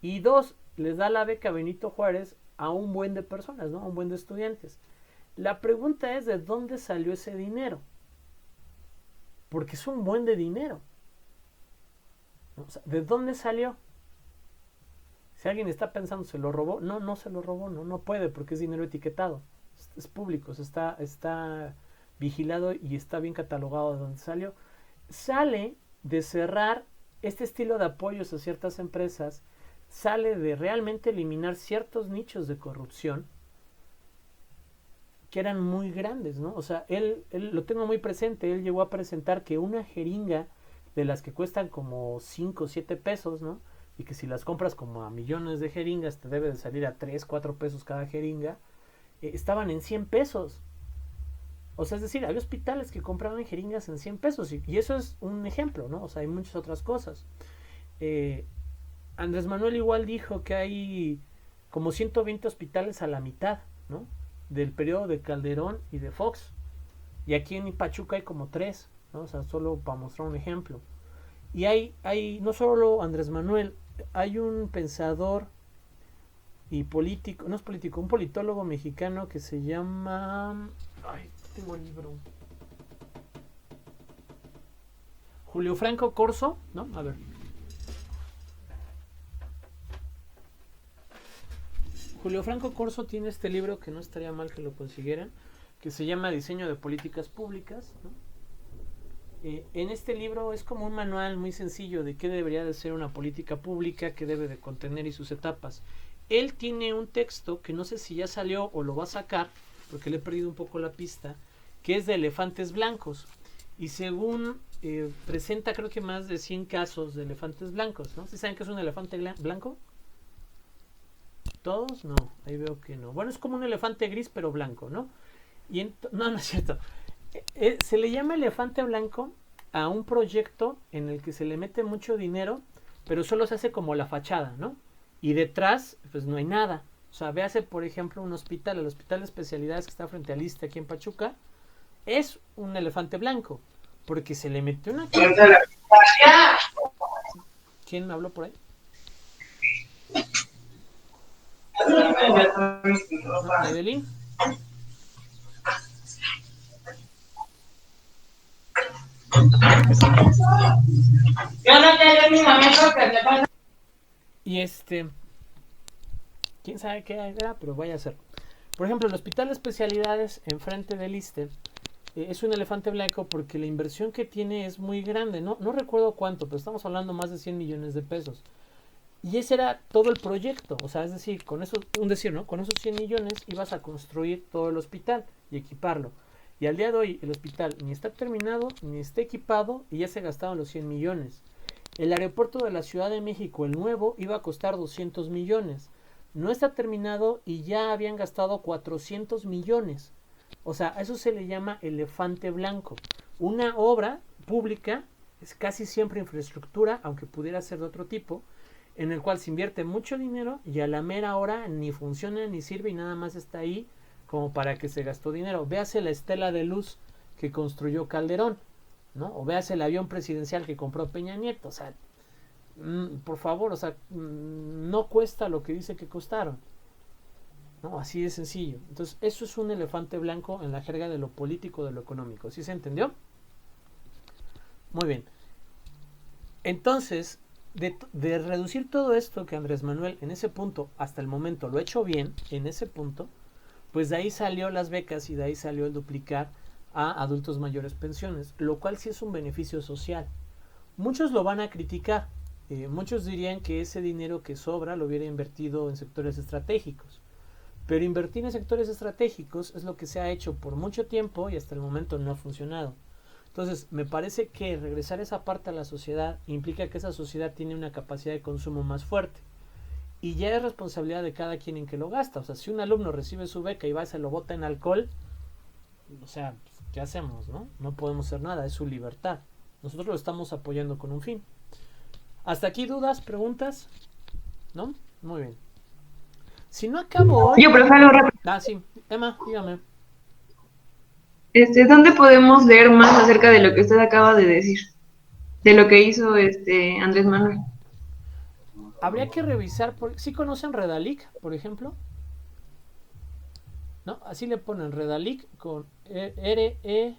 Y dos, les da la beca Benito Juárez a un buen de personas, ¿no? A un buen de estudiantes. La pregunta es, ¿de dónde salió ese dinero? Porque es un buen de dinero. O sea, ¿de dónde salió? Si alguien está pensando, ¿se lo robó? No, no se lo robó, no puede porque es dinero etiquetado. Es público, está vigilado y está bien catalogado de dónde salió. Sale de cerrar este estilo de apoyos a ciertas empresas, sale de realmente eliminar ciertos nichos de corrupción que eran muy grandes, ¿no? O sea, él lo tengo muy presente, él llegó a presentar que una jeringa de las que cuestan como 5 o 7 pesos, ¿no? Y que si las compras como a millones de jeringas te debe de salir a 3, 4 pesos cada jeringa, estaban en 100 pesos. O sea, es decir, había hospitales que compraban jeringas en 100 pesos y eso es un ejemplo, ¿no? O sea, hay muchas otras cosas. Andrés Manuel igual dijo que hay como 120 hospitales a la mitad, ¿no? Del periodo de Calderón y de Fox. Y aquí en Pachuca hay como 3, ¿no? O sea, solo para mostrar un ejemplo. Y hay no solo Andrés Manuel, hay un pensador y político, no es político, un politólogo mexicano que se llama... Ay, tengo el libro. Julio Franco Corso, ¿no? A ver. Julio Franco Corso tiene este libro que no estaría mal que lo consiguieran, que se llama Diseño de Políticas Públicas, ¿no? En este libro es como un manual muy sencillo de qué debería de ser una política pública, qué debe de contener y sus etapas. Él tiene un texto que no sé si ya salió o lo va a sacar, porque le he perdido un poco la pista, que es de elefantes blancos. Y según presenta creo que más de 100 casos de elefantes blancos, ¿no? ¿Sí saben qué es un elefante blanco? ¿Todos? No, ahí veo que no. Bueno, es como un elefante gris pero blanco, ¿no? No es cierto. Se le llama elefante blanco a un proyecto en el que se le mete mucho dinero, pero solo se hace como la fachada, ¿no? Y detrás, pues no hay nada. O sea, véase, por ejemplo, un hospital, el Hospital de Especialidades que está frente al ISSSTE aquí en Pachuca, es un elefante blanco, porque se le metió una... ¿Quién me habló por ahí? ¿Evelyn? Yo no te mi momento que te pasa. Y quién sabe qué era, pero vaya a ser. Por ejemplo, el Hospital de Especialidades enfrente del ISSSTE es un elefante blanco porque la inversión que tiene es muy grande. No recuerdo cuánto, pero estamos hablando más de 100 millones de pesos. Y ese era todo el proyecto. O sea, es decir, con esos 100 millones ibas a construir todo el hospital y equiparlo. Y al día de hoy el hospital ni está terminado, ni está equipado y ya se gastaron los 100 millones. El aeropuerto de la Ciudad de México, el nuevo, iba a costar 200 millones. No está terminado y ya habían gastado 400 millones. O sea, a eso se le llama elefante blanco. Una obra pública es casi siempre infraestructura, aunque pudiera ser de otro tipo, en el cual se invierte mucho dinero y a la mera hora ni funciona ni sirve y nada más está ahí como para que se gastó dinero. Véase la estela de luz que construyó Calderón, ¿no? O véase el avión presidencial que compró Peña Nieto. O sea, por favor, o sea, no cuesta lo que dice que costaron, ¿no? Así de sencillo. Entonces, eso es un elefante blanco en la jerga de lo político, de lo económico. ¿Sí se entendió? Muy bien. Entonces, de reducir todo esto que Andrés Manuel en ese punto, hasta el momento, lo ha hecho bien, en ese punto, pues de ahí salió las becas y de ahí salió el duplicar a adultos mayores pensiones, lo cual sí es un beneficio social. Muchos lo van a criticar, muchos dirían que ese dinero que sobra lo hubiera invertido en sectores estratégicos, pero invertir en sectores estratégicos es lo que se ha hecho por mucho tiempo y hasta el momento no ha funcionado. Entonces, me parece que regresar esa parte a la sociedad implica que esa sociedad tiene una capacidad de consumo más fuerte. Y ya es responsabilidad de cada quien en que lo gasta. O sea, si un alumno recibe su beca y va y se lo bota en alcohol, o sea, ¿qué hacemos, no? No podemos hacer nada, es su libertad. Nosotros lo estamos apoyando con un fin. ¿Hasta aquí dudas, preguntas? ¿No? Muy bien. Si no acabo hoy... Yo, profe, algo rápido. Ah, sí. Emma, dígame. ¿Dónde podemos leer más acerca de lo que usted acaba de decir? De lo que hizo Andrés Manuel. Habría que revisar, ¿sí conocen Redalic, por ejemplo? ¿No? Así le ponen Redalic con R-E-D-A-L-Y-C.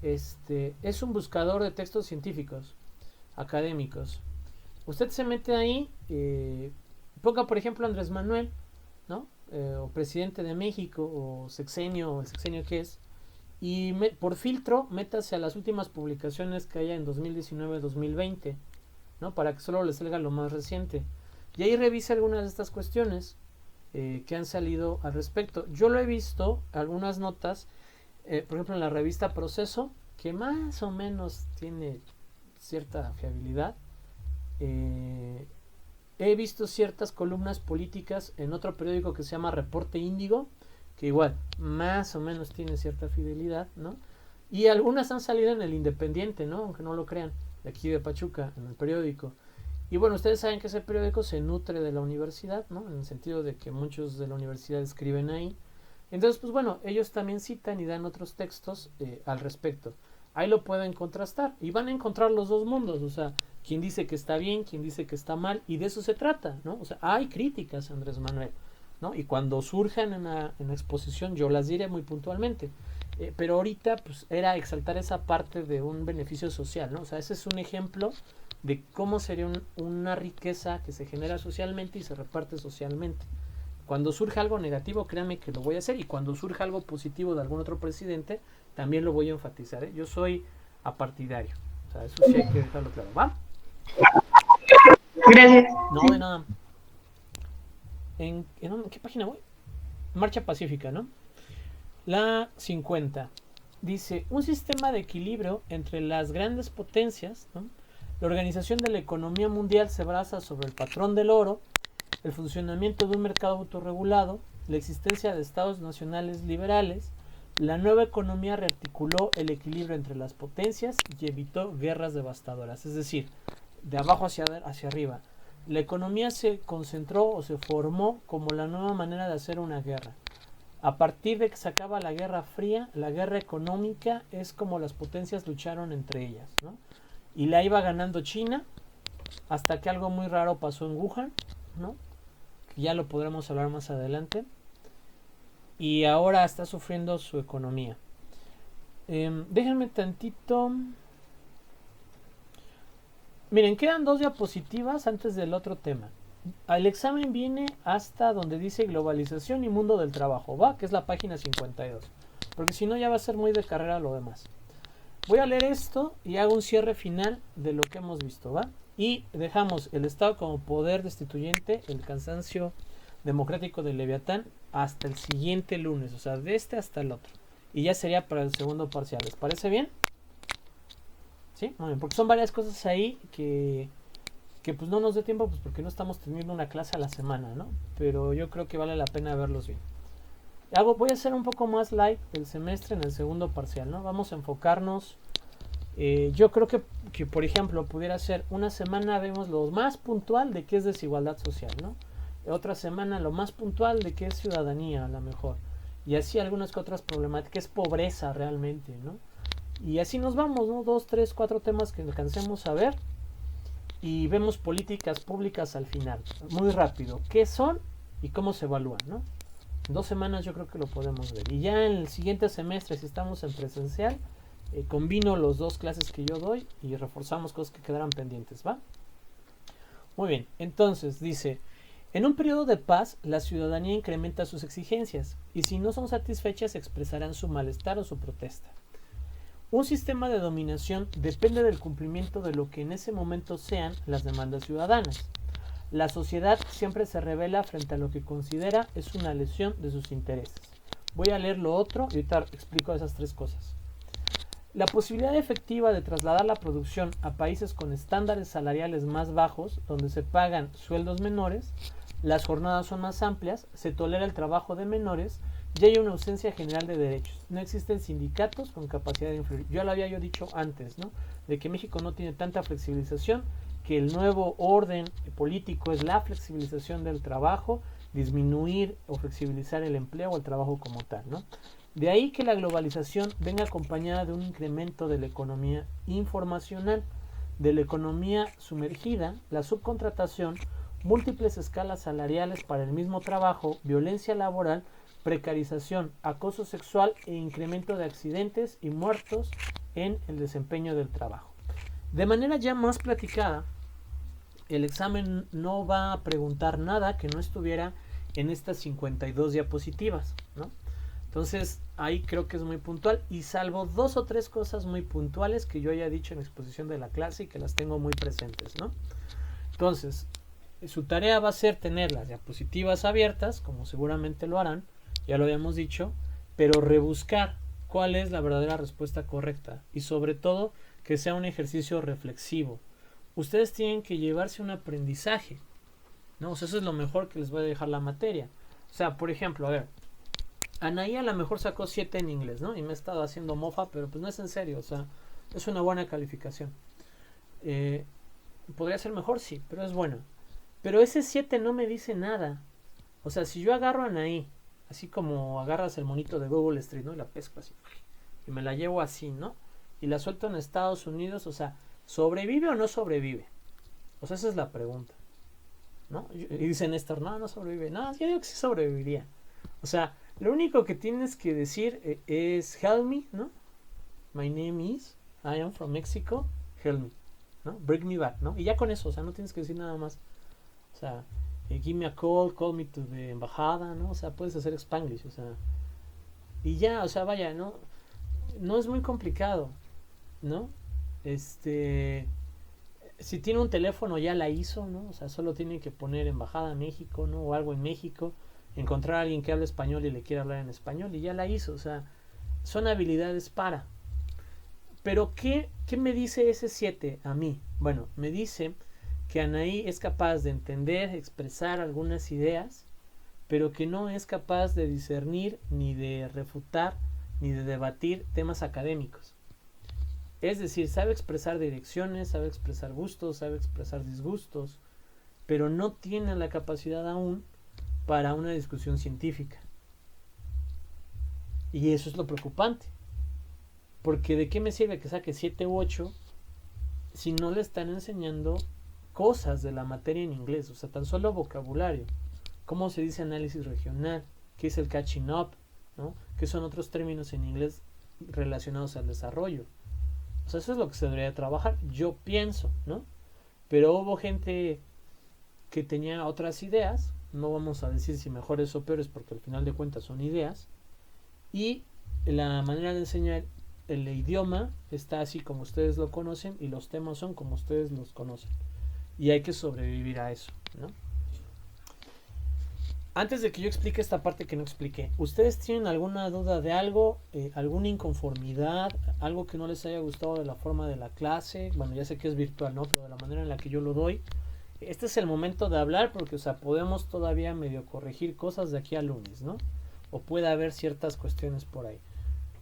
Es un buscador de textos científicos, académicos. Usted se mete ahí, ponga por ejemplo Andrés Manuel, ¿no? O presidente de México, o sexenio, o el sexenio que es, y por filtro métase a las últimas publicaciones que haya en 2019-2020, ¿no? Para que solo le salga lo más reciente. Y ahí revise algunas de estas cuestiones que han salido al respecto. Yo lo he visto, algunas notas, por ejemplo en la revista Proceso, que más o menos tiene cierta fiabilidad. He visto ciertas columnas políticas en otro periódico que se llama Reporte Índigo, que igual más o menos tiene cierta fidelidad, ¿no? Y algunas han salido en el Independiente, ¿no? Aunque no lo crean, de aquí de Pachuca, en el periódico. Y bueno, ustedes saben que ese periódico se nutre de la universidad, ¿no? En el sentido de que muchos de la universidad escriben ahí. Entonces, pues bueno, ellos también citan y dan otros textos al respecto. Ahí lo pueden contrastar y van a encontrar los dos mundos, o sea, quien dice que está bien, quien dice que está mal, y de eso se trata, ¿no? O sea, hay críticas a Andrés Manuel, ¿no? Y cuando surjan en la exposición yo las diré muy puntualmente. Pero ahorita pues era exaltar esa parte de un beneficio social, ¿no? O sea, ese es un ejemplo de cómo sería una riqueza que se genera socialmente y se reparte socialmente. Cuando surge algo negativo, créanme que lo voy a hacer, y cuando surja algo positivo de algún otro presidente, también lo voy a enfatizar, ¿eh? Yo soy apartidario, o sea, eso sí hay que dejarlo claro, ¿va? Gracias. No, de nada. ¿En qué página voy? Marcha Pacífica, ¿no? La 50 dice: un sistema de equilibrio entre las grandes potencias, ¿no? La organización de la economía mundial se basa sobre el patrón del oro, el funcionamiento de un mercado autorregulado, la existencia de estados nacionales liberales. La nueva economía rearticuló el equilibrio entre las potencias y evitó guerras devastadoras, es decir, de abajo hacia arriba. La economía se concentró o se formó como la nueva manera de hacer una guerra. A partir de que se acaba la Guerra Fría, la guerra económica es como las potencias lucharon entre ellas, ¿no? Y la iba ganando China, hasta que algo muy raro pasó en Wuhan, ¿no? Que ya lo podremos hablar más adelante. Y ahora está sufriendo su economía. Déjenme tantito. Miren, quedan 2 diapositivas antes del otro tema. El examen viene hasta donde dice globalización y mundo del trabajo, ¿va? Que es la página 52. Porque si no ya va a ser muy de carrera lo demás. Voy a leer esto y hago un cierre final de lo que hemos visto, ¿va? Y dejamos el Estado como poder destituyente, el cansancio democrático del Leviatán, hasta el siguiente lunes, o sea, de este hasta el otro. Y ya sería para el segundo parcial. ¿Les parece bien? Sí, muy bien, porque son varias cosas ahí que pues no nos dé tiempo, pues porque no estamos teniendo una clase a la semana, ¿no? Pero yo creo que vale la pena verlos bien. Voy a hacer un poco más light el semestre en el segundo parcial, ¿no? Vamos a enfocarnos. Yo creo que, por ejemplo, pudiera ser una semana vemos lo más puntual de qué es desigualdad social, ¿no? Otra semana lo más puntual de qué es ciudadanía, a lo mejor. Y así algunas que otras problemáticas, qué es pobreza realmente, ¿no? Y así nos vamos, ¿no? 2, 3, 4 temas que alcancemos a ver. Y vemos políticas públicas al final. Muy rápido. ¿Qué son y cómo se evalúan, ¿no? 2 semanas yo creo que lo podemos ver. Y ya en el siguiente semestre, si estamos en presencial, combino los 2 clases que yo doy y reforzamos cosas que quedaran pendientes, ¿va? Muy bien. Entonces, dice: en un periodo de paz, la ciudadanía incrementa sus exigencias y si no son satisfechas expresarán su malestar o su protesta. Un sistema de dominación depende del cumplimiento de lo que en ese momento sean las demandas ciudadanas. La sociedad siempre se revela frente a lo que considera es una lesión de sus intereses. Voy a leer lo otro y ahorita explico esas 3 cosas. La posibilidad efectiva de trasladar la producción a países con estándares salariales más bajos, donde se pagan sueldos menores, las jornadas son más amplias, se tolera el trabajo de menores y hay una ausencia general de derechos. No existen sindicatos con capacidad de influir. Yo lo había dicho antes, ¿no? De que México no tiene tanta flexibilización, que el nuevo orden político es la flexibilización del trabajo, disminuir o flexibilizar el empleo o el trabajo como tal, ¿no? De ahí que la globalización venga acompañada de un incremento de la economía informacional. de la economía sumergida, la subcontratación, múltiples escalas salariales para el mismo trabajo, violencia laboral, precarización, acoso sexual e incremento de accidentes y muertos en el desempeño del trabajo. De manera ya más platicada, el examen no va a preguntar nada que no estuviera en estas 52 diapositivas, ¿no? Entonces, ahí creo que es muy puntual, y salvo 2 o 3 cosas muy puntuales que yo haya dicho en la exposición de la clase y que las tengo muy presentes, ¿no? Entonces, su tarea va a ser tener las diapositivas abiertas, como seguramente lo harán, ya lo habíamos dicho, pero rebuscar cuál es la verdadera respuesta correcta, y sobre todo que sea un ejercicio reflexivo. Ustedes tienen que llevarse un aprendizaje, ¿no? O sea, eso es lo mejor que les voy a dejar la materia. O sea, por ejemplo, a ver, Anaí a lo mejor sacó 7 en inglés, ¿no? Y me he estado haciendo mofa, pero pues no es en serio, o sea, es una buena calificación. ¿Podría ser mejor? Sí, pero es buena. Pero ese 7 no me dice nada. O sea, si yo agarro a Anaí, así como agarras el monito de Google Street, ¿no? Y la pesco así, y me la llevo así, ¿no? Y la suelto en Estados Unidos, o sea, ¿sobrevive o no sobrevive? O sea, esa es la pregunta, ¿no? Y dice Néstor, no sobrevive. No, yo digo que sí sobreviviría. O sea, lo único que tienes que decir es help me, ¿no? My name is, I am from Mexico, help me, ¿no? Bring me back, ¿no? Y ya con eso, o sea, no tienes que decir nada más. O sea, give me a call me to the embajada, ¿no? O sea, puedes hacer Spanglish, o sea. Y ya, o sea, vaya, no es muy complicado, ¿no? Si tiene un teléfono ya la hizo, ¿no? O sea, solo tiene que poner Embajada México, ¿no? O algo en México, encontrar a alguien que hable español y le quiera hablar en español, y ya la hizo. O sea, son habilidades para. Pero ¿qué me dice ese 7 a mí? Bueno, me dice que Anaí es capaz de entender, expresar algunas ideas, pero que no es capaz de discernir, ni de refutar, ni de debatir temas académicos. Es decir, sabe expresar direcciones, sabe expresar gustos, sabe expresar disgustos, pero no tiene la capacidad aún para una discusión científica. Y eso es lo preocupante. Porque ¿de qué me sirve que saque 7 u 8 si no le están enseñando cosas de la materia en inglés? O sea, tan solo vocabulario. ¿Cómo se dice análisis regional? ¿Qué es el catching up? ¿No? ¿Qué son otros términos en inglés relacionados al desarrollo? O sea, eso es lo que se debería trabajar, yo pienso, ¿no? Pero hubo gente que tenía otras ideas, no vamos a decir si mejores o peores porque al final de cuentas son ideas, y la manera de enseñar el idioma está así como ustedes lo conocen y los temas son como ustedes los conocen. Y hay que sobrevivir a eso, ¿no? Antes de que yo explique esta parte que no expliqué, ¿ustedes tienen alguna duda de algo? ¿Alguna inconformidad? ¿Algo que no les haya gustado de la forma de la clase? Bueno, ya sé que es virtual, ¿no? Pero de la manera en la que yo lo doy. Este es el momento de hablar porque, o sea, podemos todavía medio corregir cosas de aquí al lunes, ¿no? O puede haber ciertas cuestiones por ahí.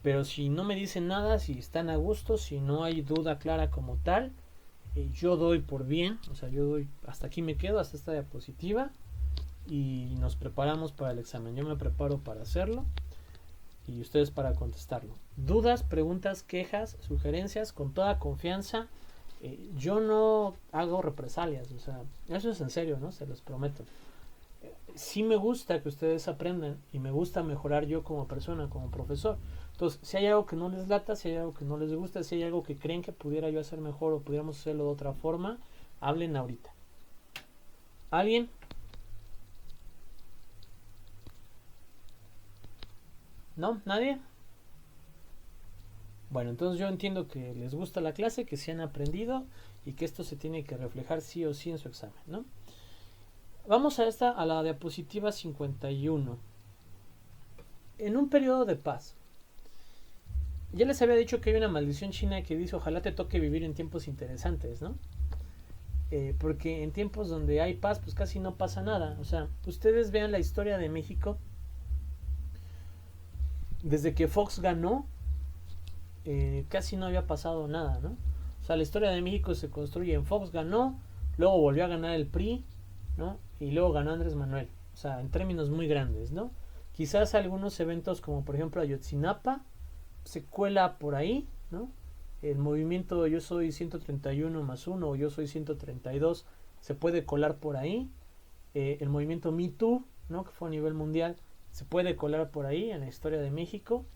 Pero si no me dicen nada, si están a gusto, si no hay duda clara como tal, yo doy por bien. O sea, yo doy, hasta aquí me quedo, hasta esta diapositiva. Y nos preparamos para el examen. Yo me preparo para hacerlo y ustedes para contestarlo. Dudas, preguntas, quejas, sugerencias, con toda confianza. Yo no hago represalias, o sea, eso es en serio, ¿no? Se los prometo. Sí me gusta que ustedes aprendan y me gusta mejorar yo como persona, como profesor. Entonces, si hay algo que no les lata, si hay algo que no les gusta, si hay algo que creen que pudiera yo hacer mejor o pudiéramos hacerlo de otra forma, hablen ahorita. ¿Alguien? ¿No? ¿Nadie? Bueno, entonces yo entiendo que les gusta la clase, que se han aprendido y que esto se tiene que reflejar sí o sí en su examen, ¿no? Vamos a la diapositiva 51. En un periodo de paz. Ya les había dicho que hay una maldición china que dice ojalá te toque vivir en tiempos interesantes, ¿no? Porque en tiempos donde hay paz pues casi no pasa nada. O sea, ustedes vean la historia de México. Desde que Fox ganó, casi no había pasado nada, ¿no? O sea, la historia de México se construye en Fox ganó, luego volvió a ganar el PRI, ¿no? Y luego ganó Andrés Manuel. O sea, en términos muy grandes, ¿no? Quizás algunos eventos como por ejemplo Ayotzinapa se cuela por ahí, ¿no? el movimiento yo soy 131 más 1 o yo soy 132 se puede colar por ahí. El movimiento Me Too, ¿no? Que fue a nivel mundial, se puede colar por ahí en la historia de México.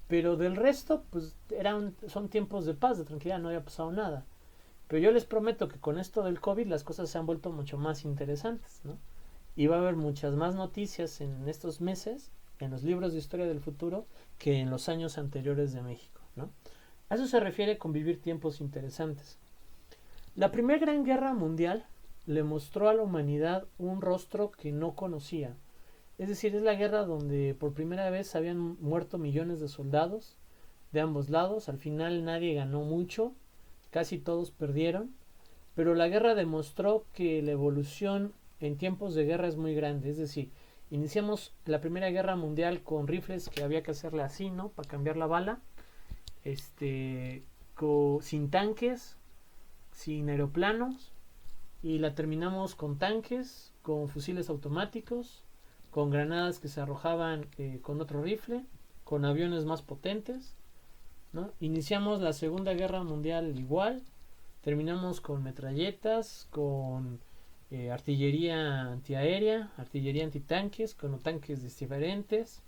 Pero del resto, pues son tiempos de paz, de tranquilidad, no había pasado nada. Pero yo les prometo que con esto del COVID las cosas se han vuelto mucho más interesantes, ¿no? Y va a haber muchas más noticias en estos meses, en los libros de historia del futuro, que en los años anteriores de México, ¿no? A eso se refiere con vivir tiempos interesantes. La Primera Gran Guerra Mundial le mostró a la humanidad un rostro que no conocía. Es decir, es la guerra donde por primera vez habían muerto millones de soldados de ambos lados. Al final nadie ganó mucho, casi todos perdieron, pero la guerra demostró que la evolución en tiempos de guerra es muy grande. Es decir, iniciamos la Primera Guerra Mundial con rifles que había que hacerle así, ¿no? Para cambiar la bala, sin tanques, sin aeroplanos, y la terminamos con tanques, con fusiles automáticos, con granadas que se arrojaban con otro rifle, con aviones más potentes, ¿no? Iniciamos la Segunda Guerra Mundial igual, terminamos con metralletas, con artillería antiaérea, artillería antitanques, con tanques diferentes.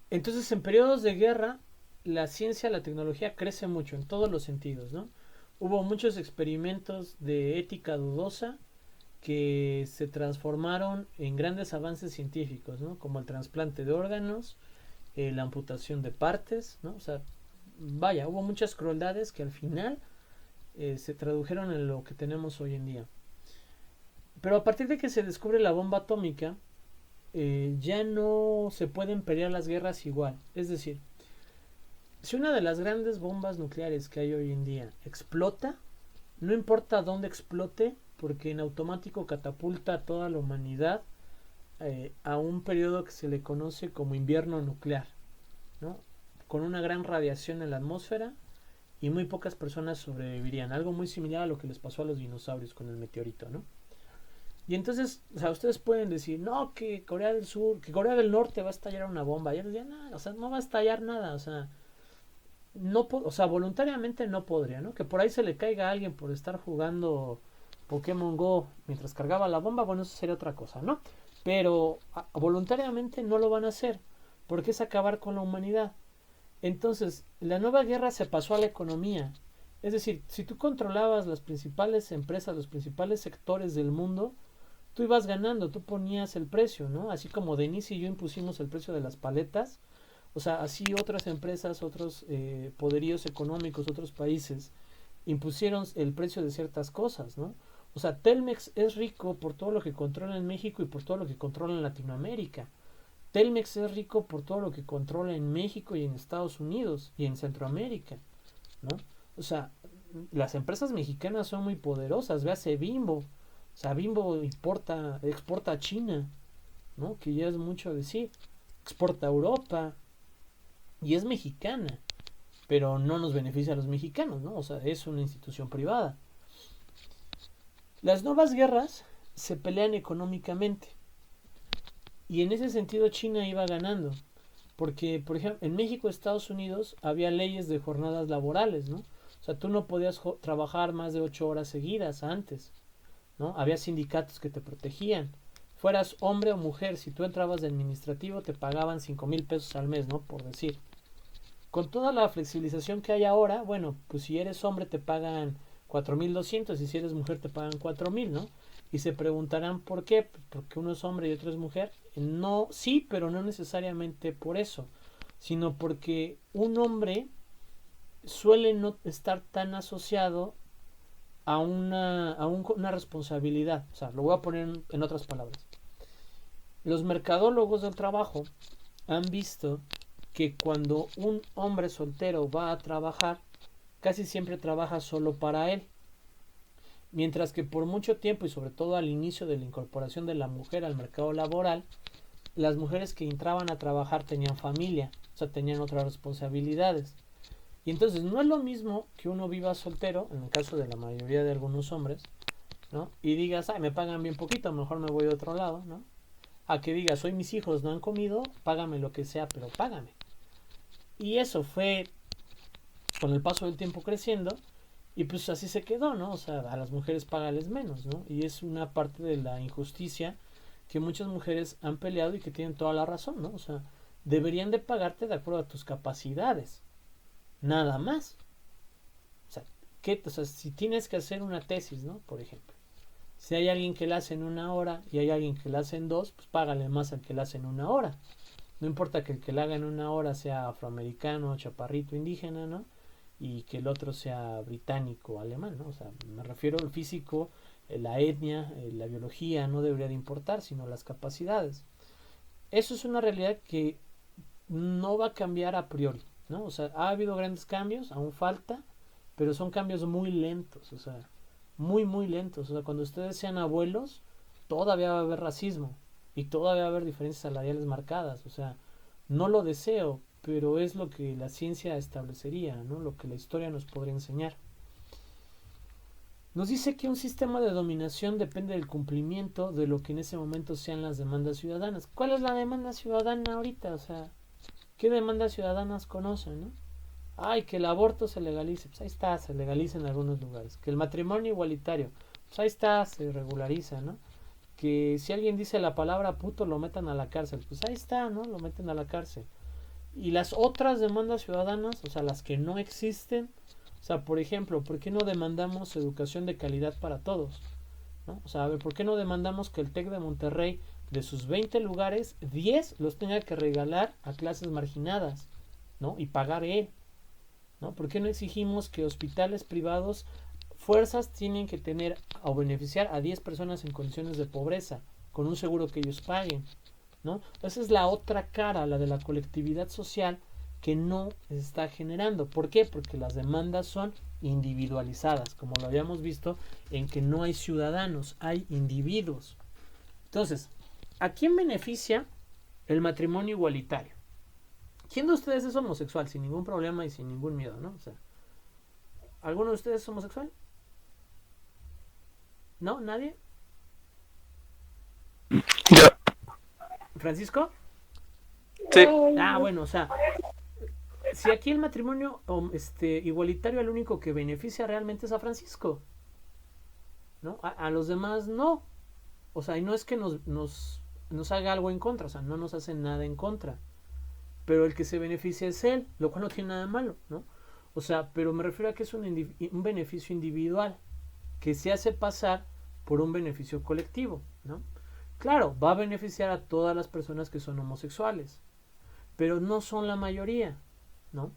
Entonces, en periodos de guerra, la ciencia, la tecnología crece mucho en todos los sentidos, ¿no? Hubo muchos experimentos de ética dudosa que se transformaron en grandes avances científicos, ¿no? Como el trasplante de órganos, la amputación de partes, ¿no? O sea, vaya, hubo muchas crueldades que al final se tradujeron en lo que tenemos hoy en día. Pero a partir de que se descubre la bomba atómica, ya no se pueden pelear las guerras igual. Es decir, si una de las grandes bombas nucleares que hay hoy en día explota, no importa dónde explote, porque en automático catapulta a toda la humanidad a un periodo que se le conoce como invierno nuclear, ¿no? Con una gran radiación en la atmósfera y muy pocas personas sobrevivirían. Algo muy similar a lo que les pasó a los dinosaurios con el meteorito, ¿no? Y entonces, o sea, ustedes pueden decir, no, que Corea del Sur, que Corea del Norte va a estallar una bomba. Ya les digo, no, o sea, no va a estallar nada, o sea, no, o sea, voluntariamente no podría, ¿no? Que por ahí se le caiga a alguien por estar jugando Pokémon Go mientras cargaba la bomba, bueno, eso sería otra cosa, ¿no? Pero voluntariamente no lo van a hacer, porque es acabar con la humanidad. Entonces, la nueva guerra se pasó a la economía. Es decir, si tú controlabas las principales empresas, los principales sectores del mundo, tú ibas ganando, tú ponías el precio, ¿no? Así como Denise y yo impusimos el precio de las paletas, o sea, así otras empresas, otros poderíos económicos, otros países impusieron el precio de ciertas cosas, ¿no? O sea, Telmex es rico por todo lo que controla en México y por todo lo que controla en Latinoamérica. Telmex es rico por todo lo que controla en México y en Estados Unidos y en Centroamérica, ¿no? O sea, las empresas mexicanas son muy poderosas. Véase Bimbo. O sea, Bimbo exporta a China, ¿no? Que ya es mucho decir. Exporta a Europa. Y es mexicana. Pero no nos beneficia a los mexicanos, ¿no? O sea, es una institución privada. Las nuevas guerras se pelean económicamente. Y en ese sentido China iba ganando. Porque, por ejemplo, en México, Estados Unidos, había leyes de jornadas laborales, ¿no? O sea, tú no podías trabajar más de 8 horas seguidas antes, ¿no? Había sindicatos que te protegían. Fueras hombre o mujer, si tú entrabas de administrativo, te pagaban 5,000 pesos al mes, ¿no? Por decir. Con toda la flexibilización que hay ahora, bueno, pues si eres hombre te pagan 4,200 y si eres mujer te pagan 4,000, ¿no? Y se preguntarán por qué, porque uno es hombre y otro es mujer. No, sí, pero no necesariamente por eso, sino porque un hombre suele no estar tan asociado a una responsabilidad. O sea, lo voy a poner en otras palabras. Los mercadólogos del trabajo han visto que cuando un hombre soltero va a trabajar, casi siempre trabaja solo para él. Mientras que por mucho tiempo y sobre todo al inicio de la incorporación de la mujer al mercado laboral, las mujeres que entraban a trabajar tenían familia, o sea, tenían otras responsabilidades. Y entonces no es lo mismo que uno viva soltero, en el caso de la mayoría de algunos hombres, ¿no? Y digas, ay, me pagan bien poquito, mejor me voy a otro lado, ¿no? A que digas, hoy mis hijos no han comido, págame lo que sea, pero págame. Y eso fue con el paso del tiempo creciendo, y pues así se quedó, ¿no? O sea, a las mujeres págales menos, ¿no? Y es una parte de la injusticia que muchas mujeres han peleado y que tienen toda la razón, ¿no? O sea, deberían de pagarte de acuerdo a tus capacidades, nada más. O sea, si tienes que hacer una tesis, ¿no? Por ejemplo, si hay alguien que la hace en 1 hora y hay alguien que la hace en 2, pues págale más al que la hace en 1 hora. No importa que el que la haga en 1 hora sea afroamericano, chaparrito, indígena, ¿no? Y que el otro sea británico, alemán, ¿no? O sea, me refiero al físico, la etnia, la biología, no debería de importar, sino las capacidades. Eso es una realidad que no va a cambiar a priori, ¿no? O sea, ha habido grandes cambios, aún falta, pero son cambios muy lentos, o sea, muy, muy lentos. O sea, cuando ustedes sean abuelos, todavía va a haber racismo y todavía va a haber diferencias salariales marcadas. O sea, no lo deseo, pero es lo que la ciencia establecería, ¿no? Lo que la historia nos podría enseñar. Nos dice que un sistema de dominación depende del cumplimiento de lo que en ese momento sean las demandas ciudadanas. ¿Cuál es la demanda ciudadana ahorita? O sea, ¿qué demandas ciudadanas conocen, no? Ay, que el aborto se legalice. Pues ahí está, se legaliza en algunos lugares. Que el matrimonio igualitario. Pues ahí está, se regulariza, ¿no? Que si alguien dice la palabra puto lo metan a la cárcel. Pues ahí está, ¿no? Lo meten a la cárcel. Y las otras demandas ciudadanas, o sea, las que no existen, o sea, por ejemplo, ¿por qué no demandamos educación de calidad para todos? ¿No? O sea, a ver, ¿por qué no demandamos que el TEC de Monterrey, de sus 20 lugares, 10 los tenga que regalar a clases marginadas, ¿no? Y pagar él, ¿no? ¿Por qué no exigimos que hospitales privados, fuerzas tienen que tener o beneficiar a 10 personas en condiciones de pobreza, con un seguro que ellos paguen, ¿no? Esa es la otra cara, la de la colectividad social, que no se está generando. ¿Por qué? Porque las demandas son individualizadas, como lo habíamos visto, en que no hay ciudadanos, hay individuos. Entonces, ¿a quién beneficia el matrimonio igualitario? ¿Quién de ustedes es homosexual sin ningún problema y sin ningún miedo, no? O sea, ¿alguno de ustedes es homosexual? ¿No? ¿Nadie? Yo. ¿Francisco? Sí. Ah, bueno, o sea, si aquí el matrimonio igualitario, el único que beneficia realmente es a Francisco, ¿no? A los demás no. O sea, y no es que nos haga algo en contra, o sea, no nos hace nada en contra. Pero el que se beneficia es él, lo cual no tiene nada de malo, ¿no? O sea, pero me refiero a que es un beneficio individual que se hace pasar por un beneficio colectivo, ¿no? Claro, va a beneficiar a todas las personas que son homosexuales, pero no son la mayoría, ¿no?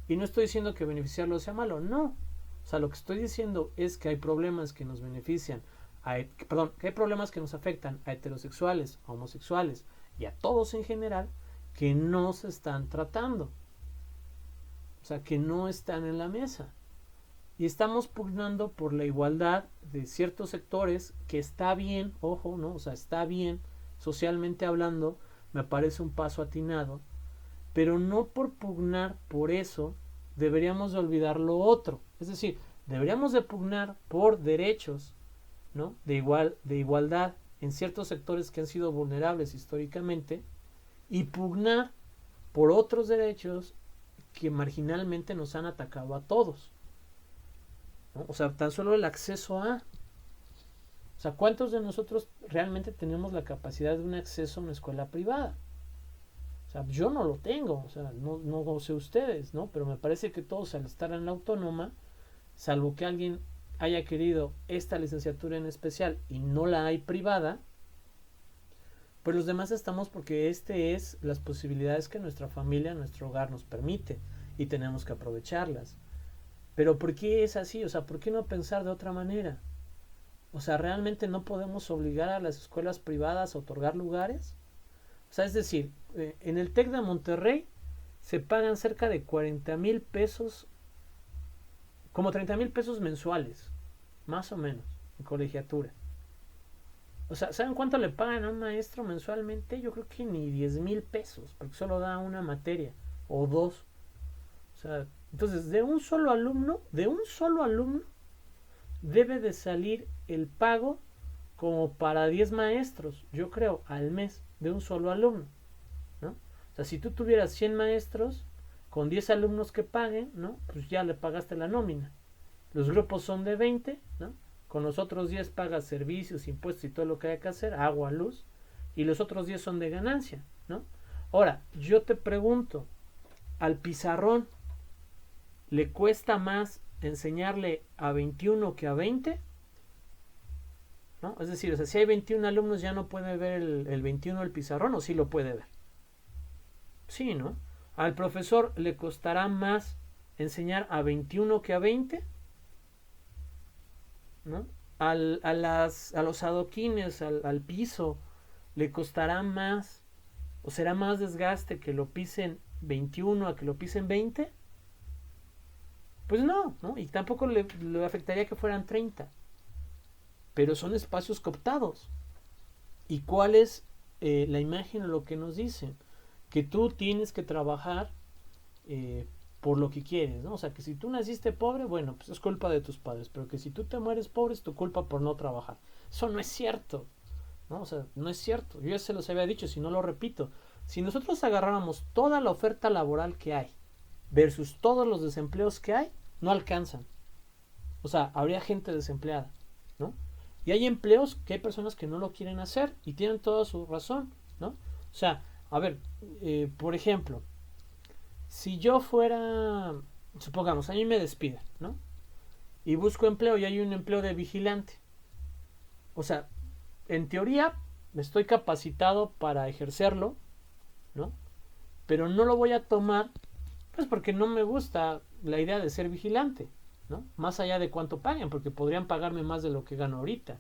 Y no estoy diciendo que beneficiarlo sea malo, no. O sea, lo que estoy diciendo es que hay problemas que nos benefician, que hay problemas que nos afectan a heterosexuales, a homosexuales y a todos en general, que no se están tratando. O sea, que no están en la mesa. Y estamos pugnando por la igualdad de ciertos sectores, que está bien, ojo, ¿no? O sea, está bien, socialmente hablando, me parece un paso atinado, pero no por pugnar por eso deberíamos de olvidar lo otro. Es decir, deberíamos de pugnar por derechos, ¿no? de igualdad en ciertos sectores que han sido vulnerables históricamente, y pugnar por otros derechos que marginalmente nos han atacado a todos, ¿no? O sea, tan solo el acceso a... O sea, ¿cuántos de nosotros realmente tenemos la capacidad de un acceso a una escuela privada? O sea, yo no lo tengo, o sea, no sé ustedes, ¿no? Pero me parece que todos, al estar en la autónoma, salvo que alguien haya querido esta licenciatura en especial y no la hay privada, pues los demás estamos porque es las posibilidades que nuestra familia, nuestro hogar nos permite, y tenemos que aprovecharlas. Pero ¿por qué es así? O sea, ¿por qué no pensar de otra manera? O sea, ¿realmente no podemos obligar a las escuelas privadas a otorgar lugares? O sea, es decir, en el TEC de Monterrey se pagan cerca de 40,000 pesos, como 30,000 pesos mensuales, más o menos, en colegiatura. O sea, ¿saben cuánto le pagan a un maestro mensualmente? Yo creo que ni 10,000 pesos, porque solo da una materia, o dos. O sea, entonces, de un solo alumno, debe de salir el pago como para 10 maestros, yo creo, al mes, de un solo alumno, ¿no? O sea, si tú tuvieras 100 maestros, con 10 alumnos que paguen, ¿no? Pues ya le pagaste la nómina. Los grupos son de 20, ¿no? Con los otros 10 pagas servicios, impuestos y todo lo que haya que hacer, agua, luz, y los otros 10 son de ganancia, ¿no? Ahora, yo te pregunto, al pizarrón, ¿le cuesta más enseñarle a 21 que a 20? ¿No? Es decir, o sea, si hay 21 alumnos, ¿ya no puede ver el 21 el pizarrón o sí lo puede ver? Sí, ¿no? ¿Al profesor le costará más enseñar a 21 que a 20? ¿No? A los adoquines, al piso, ¿le costará más o será más desgaste que lo pisen 21 a que lo pisen 20? Pues no, ¿no? Y tampoco le afectaría que fueran 30. Pero son espacios cooptados. ¿Y cuál es la imagen o lo que nos dicen? Que tú tienes que trabajar por lo que quieres, ¿no? O sea, que si tú naciste pobre, bueno, pues es culpa de tus padres, pero que si tú te mueres pobre es tu culpa por no trabajar. Eso no es cierto, ¿no? O sea, no es cierto. Yo ya se los había dicho, si no lo repito. Si nosotros agarráramos toda la oferta laboral que hay versus todos los desempleos que hay, no alcanzan. O sea, habría gente desempleada, ¿no? Y hay empleos que hay personas que no lo quieren hacer y tienen toda su razón, ¿no? O sea, a ver, por ejemplo, si yo fuera, supongamos, a mí me despiden, ¿no? Y busco empleo y hay un empleo de vigilante. O sea, en teoría estoy capacitado para ejercerlo, ¿no? Pero no lo voy a tomar, pues porque no me gusta la idea de ser vigilante, ¿no? Más allá de cuánto paguen, porque podrían pagarme más de lo que gano ahorita.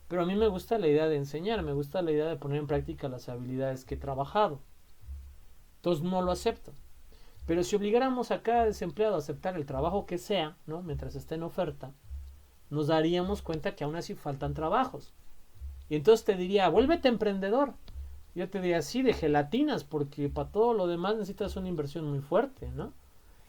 Pero a mí me gusta la idea de enseñar, me gusta la idea de poner en práctica las habilidades que he trabajado. Entonces no lo acepto. Pero si obligáramos a cada desempleado a aceptar el trabajo que sea, ¿no? Mientras esté en oferta, nos daríamos cuenta que aún así faltan trabajos. Y entonces te diría, vuélvete emprendedor. Yo te diría, sí, de gelatinas, porque para todo lo demás necesitas una inversión muy fuerte, ¿no?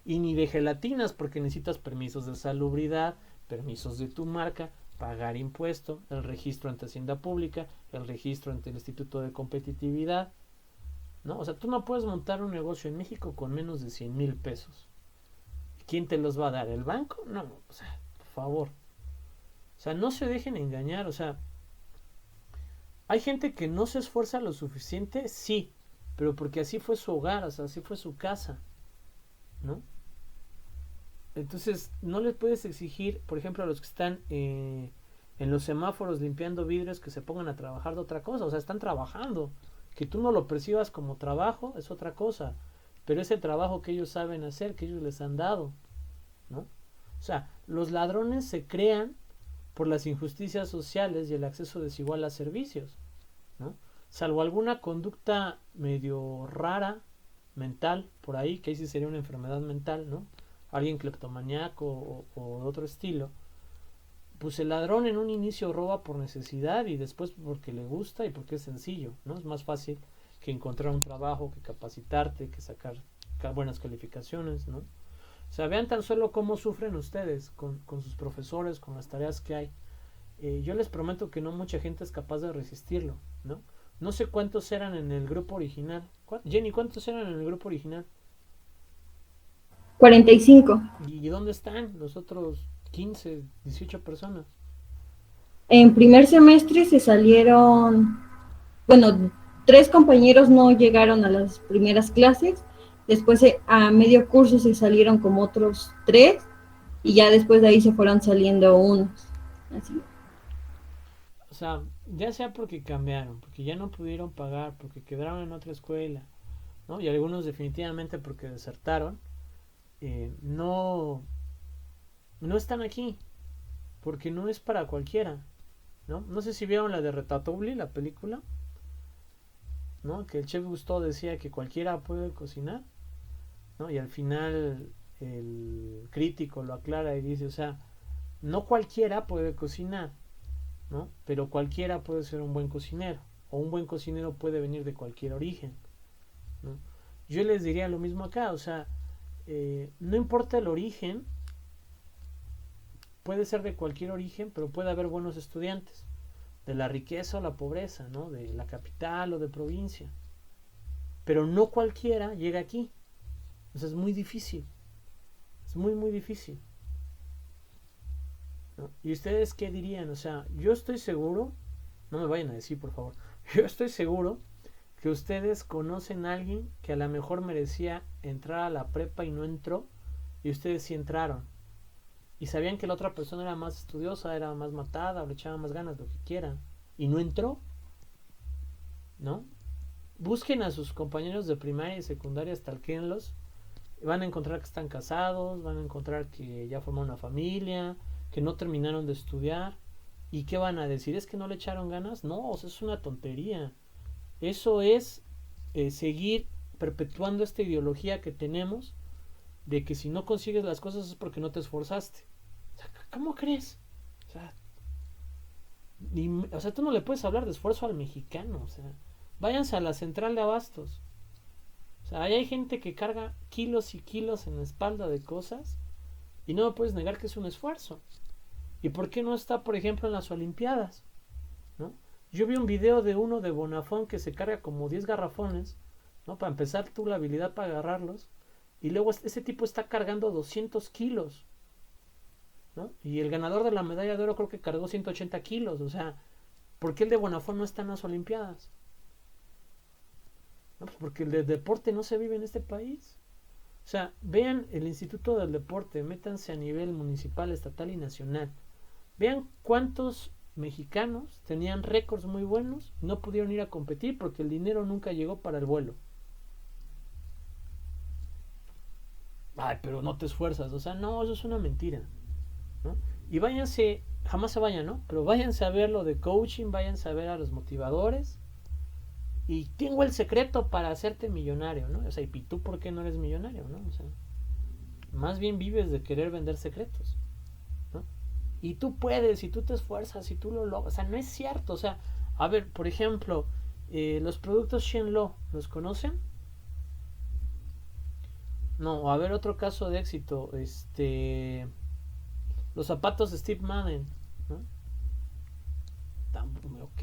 Y ni de gelatinas, porque necesitas permisos de salubridad, permisos de tu marca, pagar impuesto, el registro ante Hacienda Pública, el registro ante el Instituto de Competitividad, ¿no? O sea, tú no puedes montar un negocio en México con menos de 100,000 pesos. ¿Quién te los va a dar? ¿El banco? No, o sea, por favor. O sea, no se dejen engañar, o sea, hay gente que no se esfuerza lo suficiente, sí, pero porque así fue su hogar, o sea, así fue su casa, ¿no? Entonces, no les puedes exigir, por ejemplo, a los que están en los semáforos limpiando vidrios que se pongan a trabajar de otra cosa, o sea, están trabajando. Que tú no lo percibas como trabajo es otra cosa, pero es el trabajo que ellos saben hacer, que ellos les han dado, ¿no? O sea, los ladrones se crean por las injusticias sociales y el acceso desigual a servicios, ¿no? Salvo alguna conducta medio rara, mental, por ahí, que ahí sí sería una enfermedad mental, ¿no? Alguien cleptomaníaco o de otro estilo. Pues el ladrón en un inicio roba por necesidad y después porque le gusta y porque es sencillo, ¿no? Es más fácil que encontrar un trabajo, que capacitarte, que sacar buenas calificaciones, ¿no? O sea, vean tan solo cómo sufren ustedes con sus profesores, con las tareas que hay. Yo les prometo que no mucha gente es capaz de resistirlo, ¿no? No sé cuántos eran en el grupo original. Jenny, ¿cuántos eran en el grupo original? 45. ¿Y dónde están los otros 15, 18 personas? En primer semestre se salieron, bueno, 3 compañeros no llegaron a las primeras clases, después a medio curso se salieron como otros 3 y ya después de ahí se fueron saliendo unos. Así. O sea, ya sea porque cambiaron, porque ya no pudieron pagar, porque quedaron en otra escuela, ¿no? Y algunos definitivamente porque desertaron, no están aquí, porque no es para cualquiera, ¿no? No sé si vieron la de Ratatouille, la película, ¿no? Que el chef Gusteau decía que cualquiera puede cocinar, ¿no? Y al final el crítico lo aclara y dice, o sea, no cualquiera puede cocinar, ¿no? Pero cualquiera puede ser un buen cocinero, o un buen cocinero puede venir de cualquier origen, ¿no? Yo les diría lo mismo acá, o sea, no importa el origen, puede ser de cualquier origen, pero puede haber buenos estudiantes, de la riqueza o la pobreza, ¿no? De la capital o de provincia, pero no cualquiera llega aquí, O sea, es muy difícil. Es muy, muy difícil. ¿No? ¿Y ustedes qué dirían? O sea, yo estoy seguro, no me vayan a decir, por favor, yo estoy seguro que ustedes conocen a alguien que a lo mejor merecía entrar a la prepa y no entró, y ustedes sí entraron. Y sabían que la otra persona era más estudiosa, era más matada, o le echaba más ganas, lo que quieran, y no entró, ¿no? Busquen a sus compañeros de primaria y secundaria, stalkéenlos. Van a encontrar que están casados, van a encontrar que ya formaron una familia, que no terminaron de estudiar. ¿Y qué van a decir? ¿Es que no le echaron ganas? No, o sea, es una tontería. Eso es seguir perpetuando esta ideología que tenemos de que si no consigues las cosas es porque no te esforzaste. O sea, ¿cómo crees? O sea, tú no le puedes hablar de esfuerzo al mexicano. O sea, váyanse a la central de abastos. O sea, ahí hay gente que carga kilos y kilos en la espalda de cosas y no me puedes negar que es un esfuerzo. ¿Y por qué no está, por ejemplo, en las Olimpiadas? ¿No? Yo vi un video de uno de Bonafón que se carga como 10 garrafones, ¿no? Para empezar tú la habilidad para agarrarlos. Y luego ese tipo está cargando 200 kilos, ¿no? Y el ganador de la medalla de oro creo que cargó 180 kilos. O sea, ¿por qué el de Bonafón no está en las Olimpiadas? No, pues porque el deporte no se vive en este país. O sea, vean el Instituto del Deporte, métanse a nivel municipal, estatal y nacional. Vean cuántos mexicanos tenían récords muy buenos, no pudieron ir a competir porque el dinero nunca llegó para el vuelo. Ay, pero no te esfuerzas. O sea, no, eso es una mentira, ¿no? Y váyanse, jamás se vayan, ¿no? Pero váyanse a ver lo de coaching, váyanse a ver a los motivadores. Y tengo el secreto para hacerte millonario, ¿no? O sea, ¿y tú por qué no eres millonario, no? O sea, más bien vives de querer vender secretos, ¿no? Y tú puedes, y tú te esfuerzas, y tú lo logras. O sea, no es cierto. O sea, a ver, por ejemplo, los productos Shenlo, ¿los conocen? No, a ver, otro caso de éxito. Los zapatos de Steve Madden, ¿no? Ok,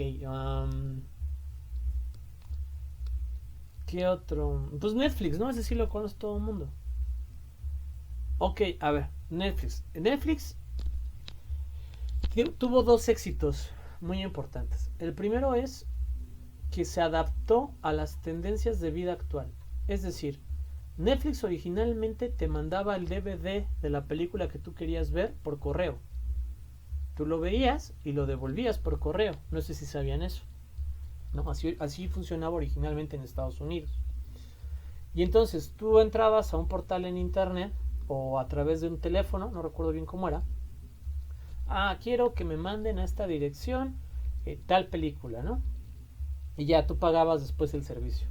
¿qué otro? Pues Netflix, ¿no? Ese sí lo conoce todo el mundo. Ok, a ver, Netflix. Netflix tuvo dos éxitos muy importantes. El primero es que se adaptó a las tendencias de vida actual. Es decir, Netflix originalmente te mandaba el DVD de la película que tú querías ver por correo. Tú lo veías y lo devolvías por correo. No sé si sabían eso. ¿No? Así funcionaba originalmente en Estados Unidos. Y entonces tú entrabas a un portal en internet o a través de un teléfono, no recuerdo bien cómo era. Quiero que me manden a esta dirección tal película, ¿no? Y ya tú pagabas después el servicio.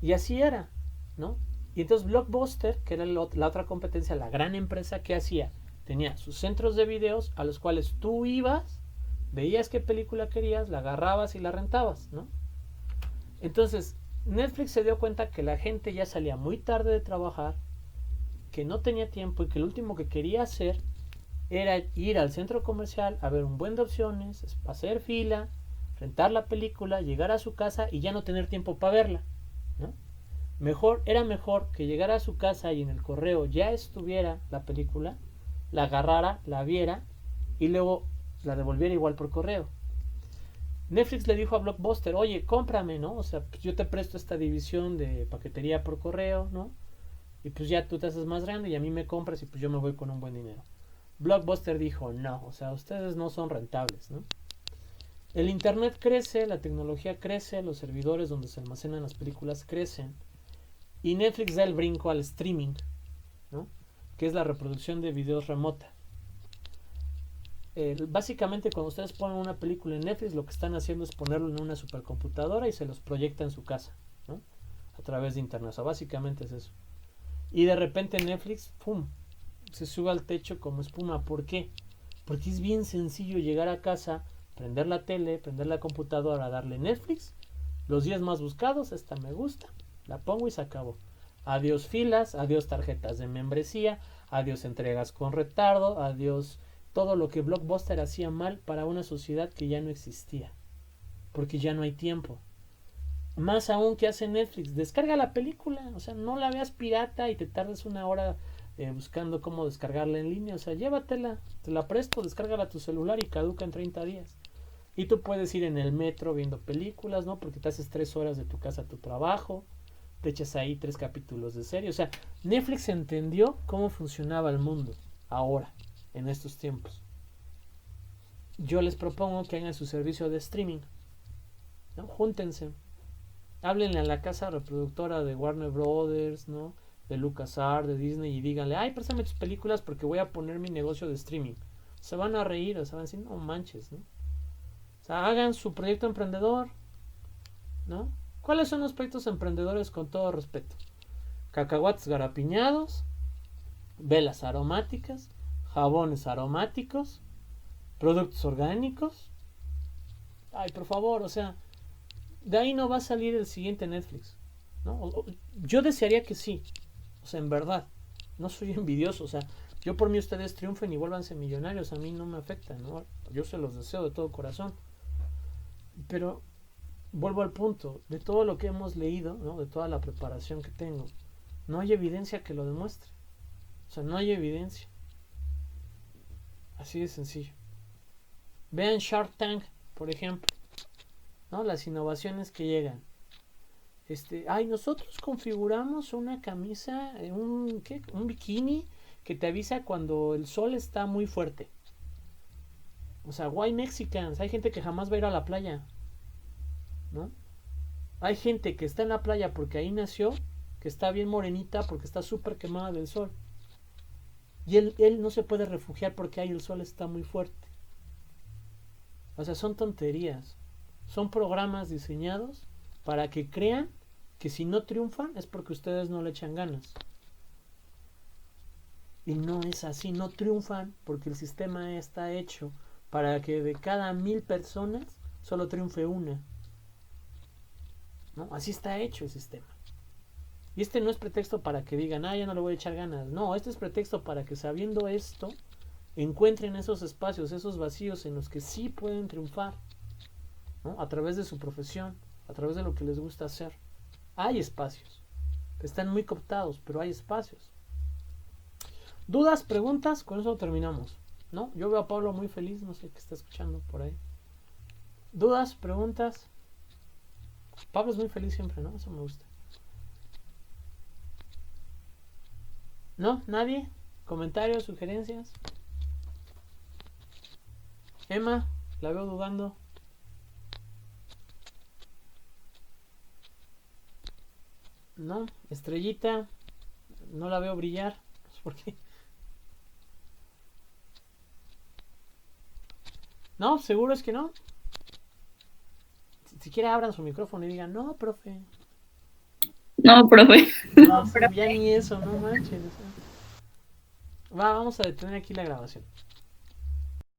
Y así era, ¿no? Y entonces Blockbuster, que era la otra competencia, la gran empresa, que hacía, tenía sus centros de videos a los cuales tú ibas, veías qué película querías, la agarrabas y la rentabas, ¿no? Entonces Netflix se dio cuenta que la gente ya salía muy tarde de trabajar, que no tenía tiempo y que lo último que quería hacer era ir al centro comercial a ver un buen de opciones, hacer fila, rentar la película, llegar a su casa y ya no tener tiempo para verla, ¿no? Era mejor que llegara a su casa y en el correo ya estuviera la película, la agarrara, la viera y luego la devolviera igual por correo. Netflix le dijo a Blockbuster, oye, cómprame, ¿no? O sea, pues yo te presto esta división de paquetería por correo, ¿no? Y pues ya tú te haces más grande y a mí me compras y pues yo me voy con un buen dinero. Blockbuster dijo, no, o sea, ustedes no son rentables, ¿no? El internet crece, la tecnología crece, los servidores donde se almacenan las películas crecen y Netflix da el brinco al streaming, ¿no? Que es la reproducción de videos remota. Básicamente cuando ustedes ponen una película en Netflix lo que están haciendo es ponerlo en una supercomputadora y se los proyecta en su casa, ¿no? A través de internet. O sea, básicamente es eso. Y de repente Netflix, ¡pum!, se sube al techo como espuma. ¿Por qué? Porque es bien sencillo llegar a casa, prender la tele, prender la computadora, darle Netflix, los 10 más buscados, esta me gusta, la pongo y se acabó. Adiós filas, adiós tarjetas de membresía, adiós entregas con retardo, adiós todo lo que Blockbuster hacía mal para una sociedad que ya no existía, porque ya no hay tiempo. Más aún que hace Netflix, descarga la película, o sea, no la veas pirata y te tardes una hora buscando cómo descargarla en línea, o sea, llévatela, te la presto, descárgala a tu celular y caduca en 30 días. Y tú puedes ir en el metro viendo películas, ¿no? Porque te haces 3 horas de tu casa a tu trabajo, te echas ahí 3 capítulos de serie, o sea, Netflix entendió cómo funcionaba el mundo ahora, en estos tiempos. Yo les propongo que hagan su servicio de streaming, ¿no? Júntense, háblenle a la casa reproductora de Warner Brothers, ¿no? De LucasArts, de Disney, y díganle, ay, préstame tus películas porque voy a poner mi negocio de streaming. Se van a reír, o sea, van a decir, no manches, ¿no? O sea, hagan su proyecto emprendedor, ¿no? ¿Cuáles son los proyectos emprendedores con todo respeto? Cacahuates garapiñados, velas aromáticas, jabones aromáticos, productos orgánicos. Ay, por favor, o sea, de ahí no va a salir el siguiente Netflix, ¿no? Yo desearía que sí, o sea, en verdad, no soy envidioso, o sea, yo por mí ustedes triunfen y vuélvanse millonarios, a mí no me afecta, ¿no? Yo se los deseo de todo corazón, pero vuelvo al punto, de todo lo que hemos leído, ¿no? De toda la preparación que tengo, no hay evidencia que lo demuestre, o sea, no hay evidencia, así de sencillo. Vean Shark Tank, por ejemplo, ¿no? Las innovaciones que llegan. Nosotros configuramos una camisa, un bikini que te avisa cuando el sol está muy fuerte. O sea, why Mexicans? Hay gente que jamás va a ir a la playa, ¿no? Hay gente que está en la playa porque ahí nació, que está bien morenita porque está súper quemada del sol. Y él no se puede refugiar porque ahí el sol está muy fuerte. O sea, son tonterías. Son programas diseñados para que crean que si no triunfan es porque ustedes no le echan ganas. Y no es así, no triunfan porque el sistema está hecho para que de cada 1000 personas solo triunfe una, ¿no? Así está hecho el sistema. Y no es pretexto para que digan, ya no le voy a echar ganas. No, es pretexto para que sabiendo esto encuentren esos espacios, esos vacíos en los que sí pueden triunfar, ¿no? A través de su profesión, a través de lo que les gusta hacer. Hay espacios, están muy cooptados, pero hay espacios. ¿Dudas, preguntas? Con eso terminamos, ¿no? Yo veo a Pablo muy feliz, no sé qué está escuchando por ahí. ¿Dudas, preguntas? Pablo es muy feliz siempre, ¿no? Eso me gusta. ¿No? ¿Nadie? ¿Comentarios, sugerencias? Emma, la veo dudando. No, Estrellita, no la veo brillar. No sé por qué. No, seguro es que no. Siquiera abran su micrófono y digan, no, profe. No, profe. No, ya ni eso, no manches. Vamos a detener aquí la grabación.